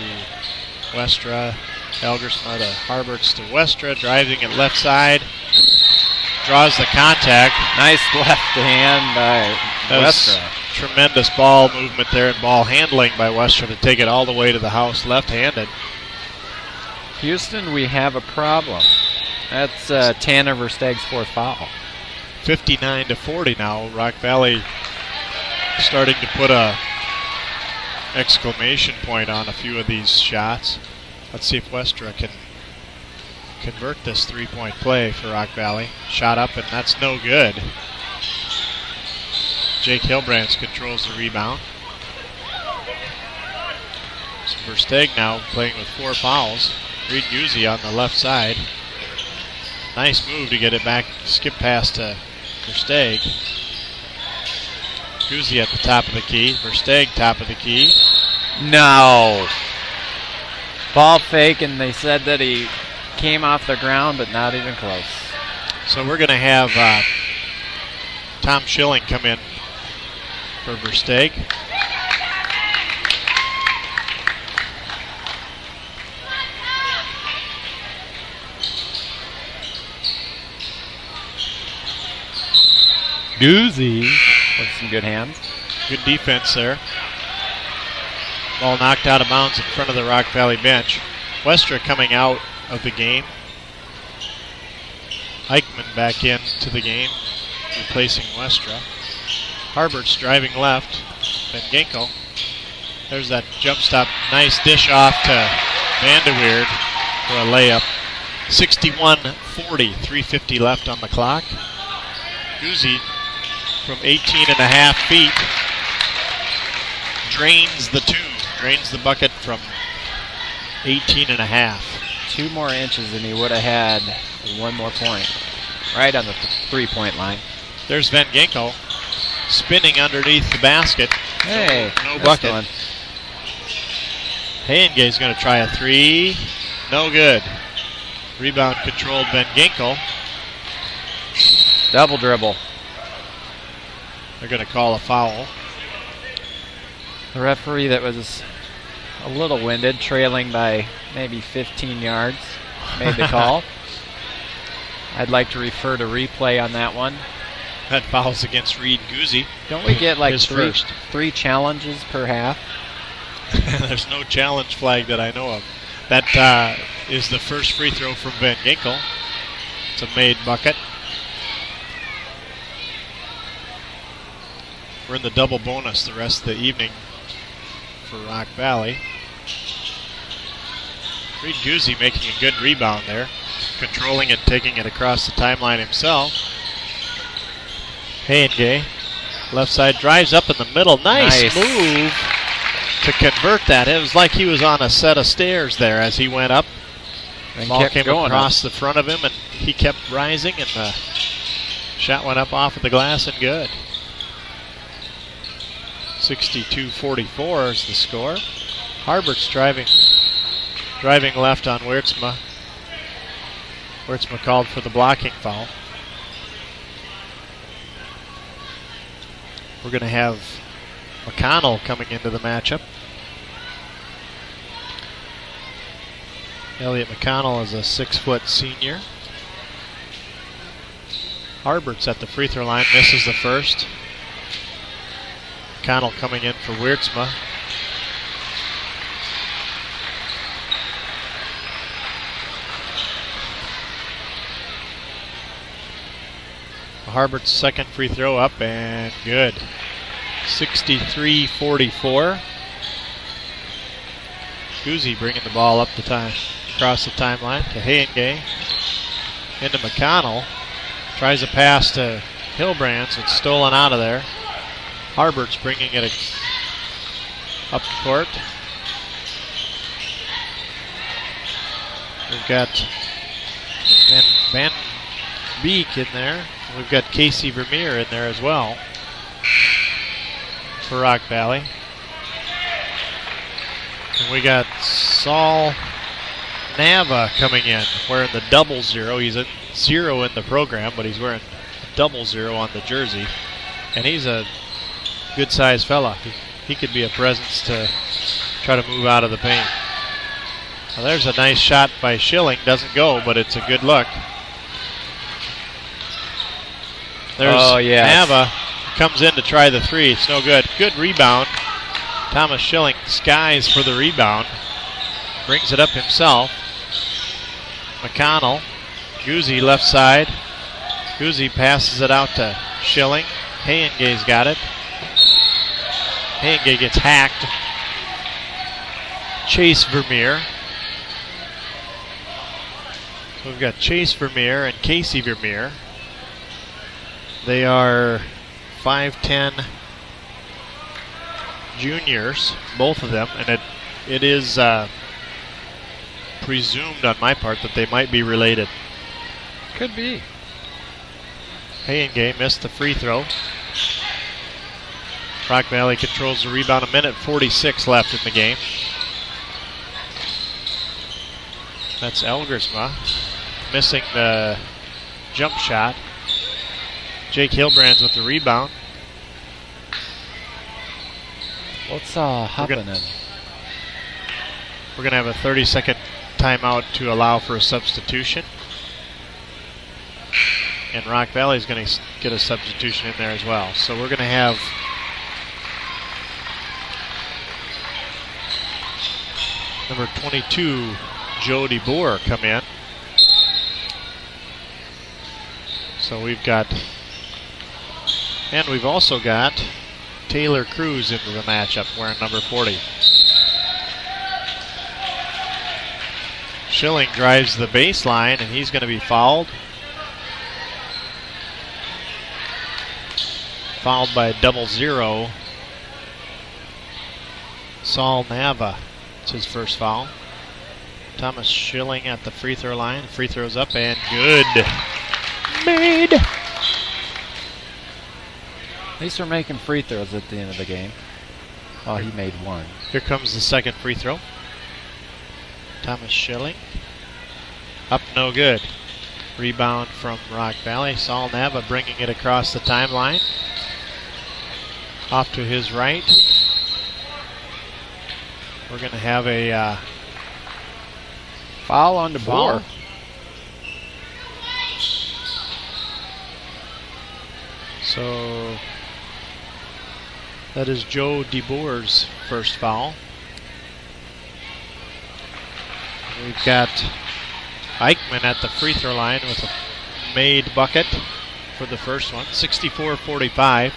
Speaker 1: Westra. Elgersma to Harberts to Westra. Driving it left side. Draws the contact.
Speaker 2: Nice left hand by Westra.
Speaker 1: Tremendous ball movement there and ball handling by Westra to take it all the way to the house left-handed.
Speaker 2: Houston, we have a problem. That's Tanner Versteeg's fourth foul.
Speaker 1: 59-40 now. Rock Valley starting to put a exclamation point on a few of these shots. Let's see if Westra can convert this three-point play for Rock Valley. Shot up, and that's no good. Jake Hilbrands controls the rebound. So Versteeg now playing with 4 fouls. Reed Guzzi on the left side. Nice move to get it back, skip pass to Versteeg. Guzzi at the top of the key. Versteeg top of the key.
Speaker 2: No. Ball fake, and they said that he came off the ground, but not even close.
Speaker 1: So we're going to have Tom Schilling come in for Versteeg.
Speaker 2: Guzzi with some good hands.
Speaker 1: Good defense there. Ball knocked out of bounds in front of the Rock Valley bench. Westra coming out of the game. Eichmann back into the game, replacing Westra. Harbert's driving left. Van Ginkel. There's that jump stop. Nice dish off to Van der Weerd for a layup. 61-40, 3:50 left on the clock. Guzzi from 18.5 feet drains the bucket from 18.5.
Speaker 2: 2 more inches and he would have had 1 more point. Right on the 3-point line.
Speaker 1: There's Van Ginkel spinning underneath the basket.
Speaker 2: Hey,
Speaker 1: no bucket. Hayengay's going to try a 3. No good. Rebound controlled Van Ginkel.
Speaker 2: Double dribble.
Speaker 1: They're going to call a foul.
Speaker 2: The referee that was a little winded, trailing by maybe 15 yards, made the call. I'd like to refer to replay on that one.
Speaker 1: That foul's against Reed Guzzi.
Speaker 2: Don't we get like
Speaker 1: first
Speaker 2: 3 challenges per half?
Speaker 1: There's no challenge flag that I know of. That is the first free throw from Van Ginkel. It's a made bucket. We're in the double bonus the rest of the evening for Rock Valley. Reed Guzzi making a good rebound there. Controlling it, taking it across the timeline himself. Hayengay, left side, drives up in the middle. Nice move to convert that. It was like he was on a set of stairs there as he went up. The ball came across the front of him, and he kept rising, and the shot went up off of the glass and good. 62-44 is the score. Harbert's driving left on Wiertzma. Wiertzma called for the blocking foul. We're going to have McConnell coming into the matchup. Elliot McConnell is a 6-foot senior. Harbert's at the free throw line, misses the first. McConnell coming in for Wiertzma. Harbert's second free throw up and good. 63-44. Guzzi bringing the ball up the time, across the timeline to Hayengay. Into McConnell. Tries a pass to Hilbrands. It's stolen out of there. Harbert's bringing it up the court. We've got Van Beek in there. We've got Casey Vermeer in there as well for Rock Valley. And we got Saul Nava coming in, wearing the 00. He's a 0 in the program, but he's wearing 00 on the jersey. And he's a good-sized fella. He could be a presence to try to move out of the paint. Well, there's a nice shot by Schilling. Doesn't go, but it's a good look. There's Nava. Comes in to try the 3. It's no good. Good rebound. Thomas Schilling skies for the rebound. Brings it up himself. McConnell. Guzzi left side. Guzzi passes it out to Schilling. Hayengay's got it. Hayengay gets hacked. Chase Vermeer. So we've got Chase Vermeer and Casey Vermeer. They are 5'10" juniors, both of them, and it is presumed on my part that they might be related.
Speaker 2: Could be.
Speaker 1: Hayengay missed the free throw. Rock Valley controls the rebound. 1:46 left in the game. That's Elgersma missing the jump shot. Jake Hilbrands with the rebound.
Speaker 2: What's happening?
Speaker 1: We're going to have a 30-second timeout to allow for a substitution. And Rock Valley is going to get a substitution in there as well. So we're going to have number 22, Joe DeBoer, come in. So we've got, and we've also got Taylor Cruz into the matchup wearing number 40. Schilling drives the baseline, and he's going to be fouled. Fouled by 00. Saul Nava. It's his first foul. Thomas Schilling at the free throw line. Free throw's up and good. Made.
Speaker 2: At least we're making free throws at the end of the game. Oh, he made one.
Speaker 1: Here comes the second free throw. Thomas Schilling. Up, no good. Rebound from Rock Valley. Saul Nava bringing it across the timeline. Off to his right. We're going to have a
Speaker 2: foul on DeBoer.
Speaker 1: So that is Joe DeBoer's first foul. We've got Eichmann at the free throw line with a made bucket for the first one. 64-45.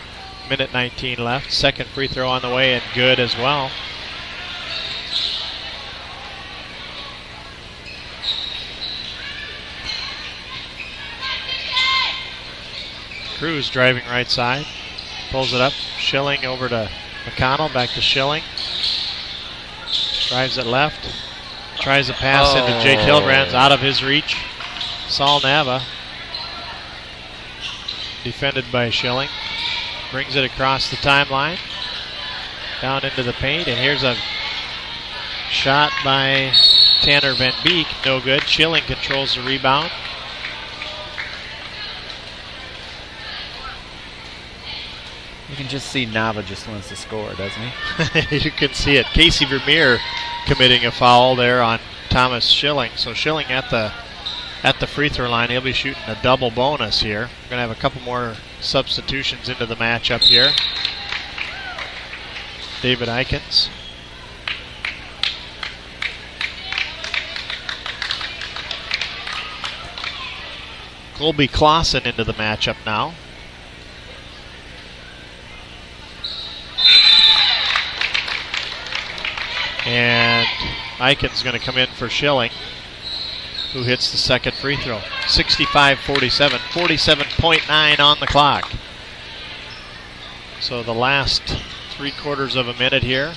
Speaker 1: Minute 19 left. Second free throw on the way and good as well. Cruz driving right side. Pulls it up. Schilling over to McConnell. Back to Schilling. Drives it left. Tries a pass into Jake Hilbrands. Out of his reach. Saul Nava. Defended by Schilling. Brings it across the timeline. Down into the paint. And here's a shot by Tanner Van Beek. No good. Schilling controls the rebound.
Speaker 2: You can just see Nava just wants to score, doesn't he?
Speaker 1: You can see it. Casey Vermeer committing a foul there on Thomas Schilling. So Schilling at the free throw line. He'll be shooting a double bonus here. We're going to have a couple more substitutions into the matchup here. David Eikens. Colby Clausen into the matchup now. And Eikens going to come in for Schilling, who hits the second free throw. 65-47, 47.9 on the clock. So the last 3/4 of a minute here.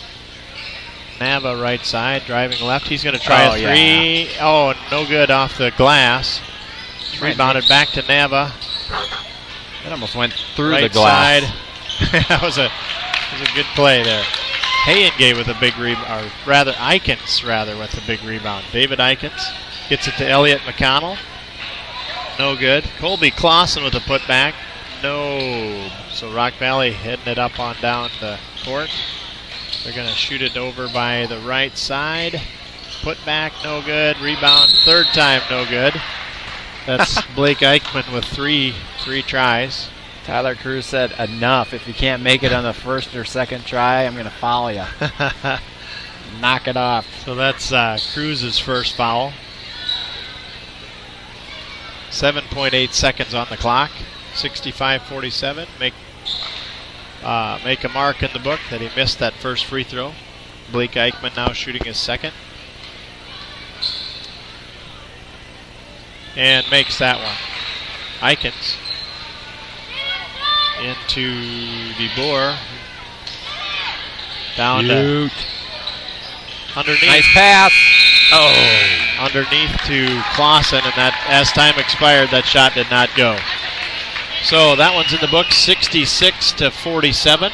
Speaker 1: Nava right side, driving left. He's going to try a three. Yeah. Oh, no good off the glass. Rebounded back to Nava.
Speaker 2: It almost went through
Speaker 1: right
Speaker 2: the glass.
Speaker 1: Side. That was a good play there. Hayengay with a big rebound, or rather Eikens with a big rebound. David Eikens gets it to Elliott McConnell. No good. Colby Clausen with a putback. No. So Rock Valley heading it up on down the court. They're going to shoot it over by the right side. Putback, no good. Rebound, third time, no good. That's Blake Eichmann with three tries.
Speaker 2: Tyler Cruz said, enough. If you can't make it on the first or second try, I'm going to foul you. Knock it off.
Speaker 1: So that's Cruz's first foul. 7.8 seconds on the clock. 65-47. Make a mark in the book that he missed that first free throw. Blake Eichmann now shooting his second. And makes that one. Eikens into DeBoer. Down to underneath.
Speaker 2: Nice pass.
Speaker 1: Oh, underneath to Clausen, and that, as time expired, that shot did not go. So that one's in the book, 66-47.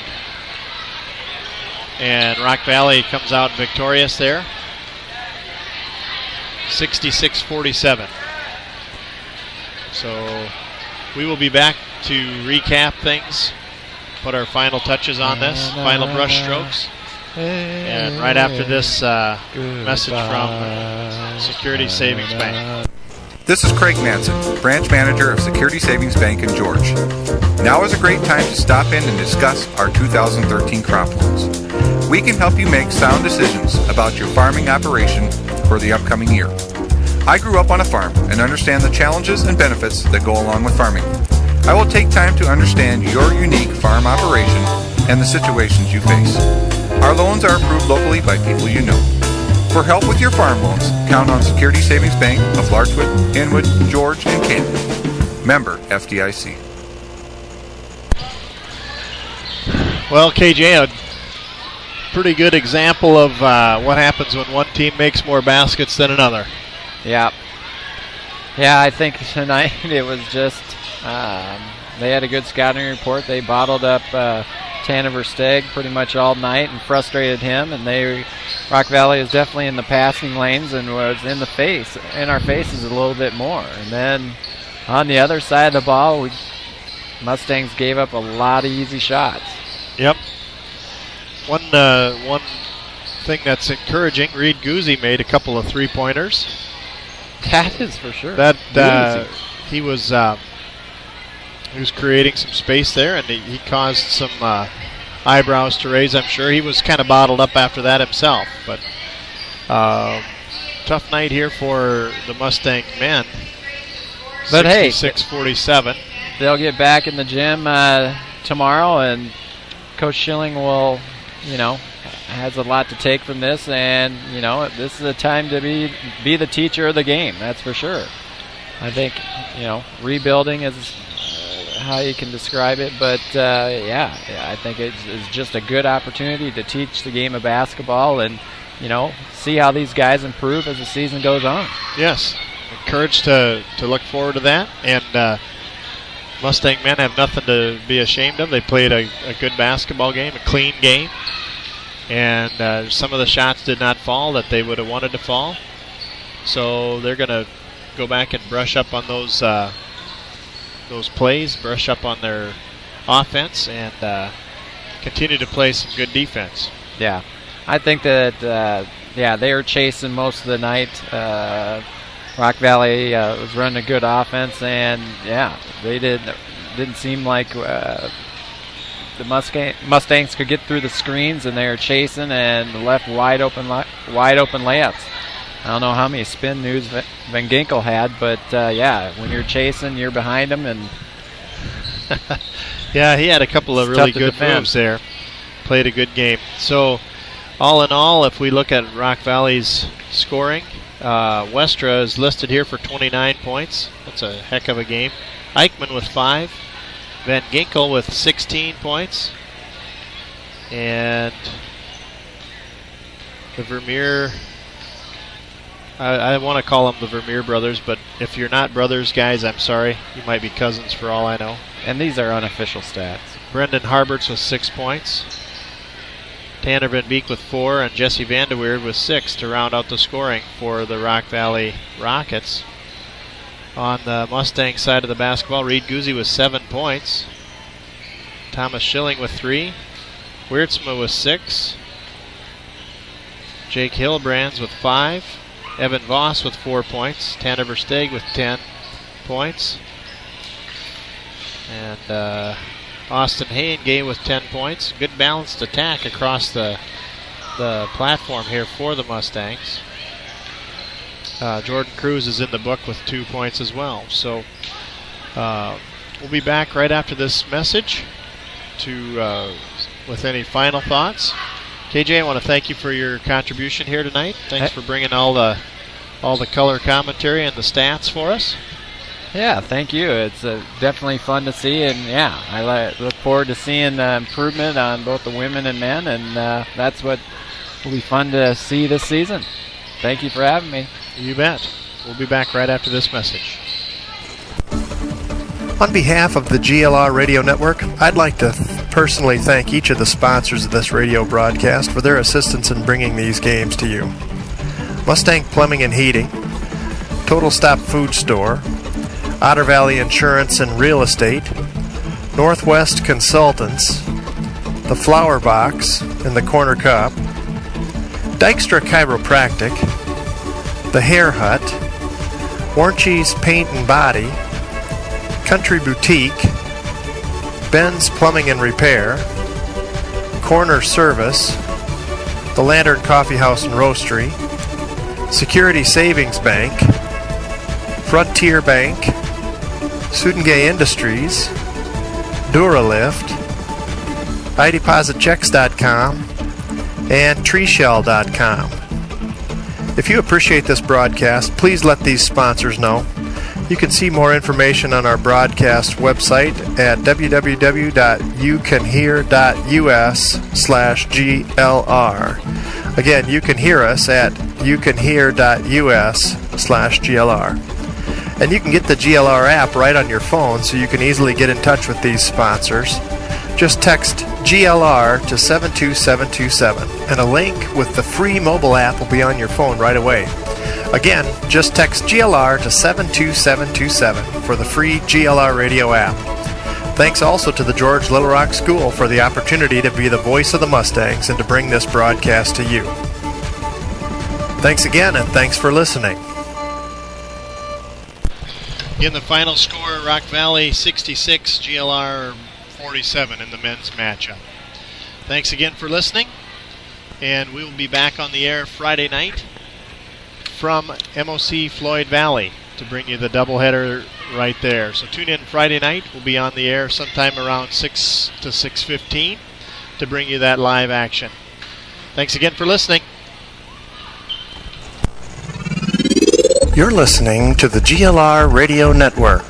Speaker 1: And Rock Valley comes out victorious there. 66-47. So we will be back to recap things, put our final touches on this, final brush strokes. And right after this message from Security Savings Bank.
Speaker 6: This is Craig Manson, branch manager of Security Savings Bank in George. Now is a great time to stop in and discuss our 2013 crop loans. We can help you make sound decisions about your farming operation for the upcoming year. I grew up on a farm and understand the challenges and benefits that go along with farming. I will take time to understand your unique farm operation and the situations you face. Our loans are approved locally by people you know. For help with your farm loans, count on Security Savings Bank of Larchwood, Inwood, George, and Canton. Member FDIC.
Speaker 1: Well, KJ, a pretty good example of what happens when one team makes more baskets than another.
Speaker 2: Yeah. Yeah, I think tonight it was just, they had a good scouting report. They bottled up Tanner Versteeg pretty much all night and frustrated him, and Rock Valley is definitely in the passing lanes and was in our faces a little bit more. And then on the other side of the ball, Mustangs gave up a lot of easy shots.
Speaker 1: Yep. One thing that's encouraging, Reed Guzzi made a couple of three-pointers.
Speaker 2: That is for sure.
Speaker 1: He was creating some space there, and he caused some eyebrows to raise. I'm sure he was kind of bottled up after that himself. But tough night here for the Mustang men.
Speaker 2: But
Speaker 1: 66-47.
Speaker 2: They'll get back in the gym tomorrow, and Coach Schilling will, has a lot to take from this, and this is a time to be the teacher of the game. That's for sure. I think rebuilding is how you can describe it, but I think it's just a good opportunity to teach the game of basketball and see how these guys improve as the season goes on.
Speaker 1: Yes, encouraged to look forward to that, and Mustang men have nothing to be ashamed of. They played a good basketball game, a clean game. And some of the shots did not fall that they would have wanted to fall. So they're going to go back and brush up on those plays, brush up on their offense, and continue to play some good defense.
Speaker 2: Yeah. I think that, they were chasing most of the night. Rock Valley was running a good offense, and, they didn't seem like the Mustangs could get through the screens, and they were chasing and left wide open layups. I don't know how many spin moves Van Ginkel had, but when you're chasing, you're behind him, and
Speaker 1: yeah, he had a couple of really good moves there. Played a good game. So, all in all, if we look at Rock Valley's scoring, Westra is listed here for 29 points. That's a heck of a game. Eichmann with 5. Van Ginkel with 16 points. And the Vermeer, I want to call them the Vermeer brothers, but if you're not brothers, guys, I'm sorry. You might be cousins for all I know.
Speaker 2: And these are unofficial stats.
Speaker 1: Brendan Harberts with 6 points. Tanner Van Beek with 4, and Jesse Vanderweerd with 6 to round out the scoring for the Rock Valley Rockets. On the Mustang side of the basketball, Reed Guzzi with 7 points. Thomas Schilling with 3. Weirtsma with 6. Jake Hillbrands with 5. Evan Voss with 4 points. Tanner Versteeg with 10 points. And Austin Haingay with 10 points. Good balanced attack across the platform here for the Mustangs. Jordan Cruz is in the book with 2 points as well. So we'll be back right after this message with any final thoughts. KJ, I want to thank you for your contribution here tonight. Thanks for bringing all the color commentary and the stats for us.
Speaker 2: Yeah, thank you. It's definitely fun to see, and I look forward to seeing the improvement on both the women and men, and that's what will be fun to see this season. Thank you for having me.
Speaker 1: You bet. We'll be back right after this message.
Speaker 3: On behalf of the GLR Radio Network, I'd like to personally thank each of the sponsors of this radio broadcast for their assistance in bringing these games to you. Mustang Plumbing and Heating, Total Stop Food Store, Otter Valley Insurance and Real Estate, Northwest Consultants, The Flower Box and the Corner Cup, Dykstra Chiropractic, The Hair Hut, Warnchies Paint and Body, Country Boutique, Ben's Plumbing and Repair, Corner Service, The Lantern Coffee House and Roastery, Security Savings Bank, Frontier Bank, Sudengay Industries, Duralift, iDepositChecks.com, and TreeShell.com. If you appreciate this broadcast, please let these sponsors know. You can see more information on our broadcast website at www.youcanhear.us/GLR. Again, you can hear us at youcanhear.us/GLR. And you can get the GLR app right on your phone, so you can easily get in touch with these sponsors. Just text GLR to 72727, and a link with the free mobile app will be on your phone right away. Again, just text GLR to 72727 for the free GLR radio app. Thanks also to the George Little Rock School for the opportunity to be the voice of the Mustangs and to bring this broadcast to you. Thanks again, and thanks for listening.
Speaker 1: In the final score, Rock Valley 66, GLR 47 in the men's matchup. Thanks again for listening, and we will be back on the air Friday night from MOC Floyd Valley to bring you the doubleheader right there. So tune in Friday night. We'll be on the air sometime around 6 to 6:15 to bring you that live action. Thanks again for listening.
Speaker 3: You're listening to the GLR Radio Network.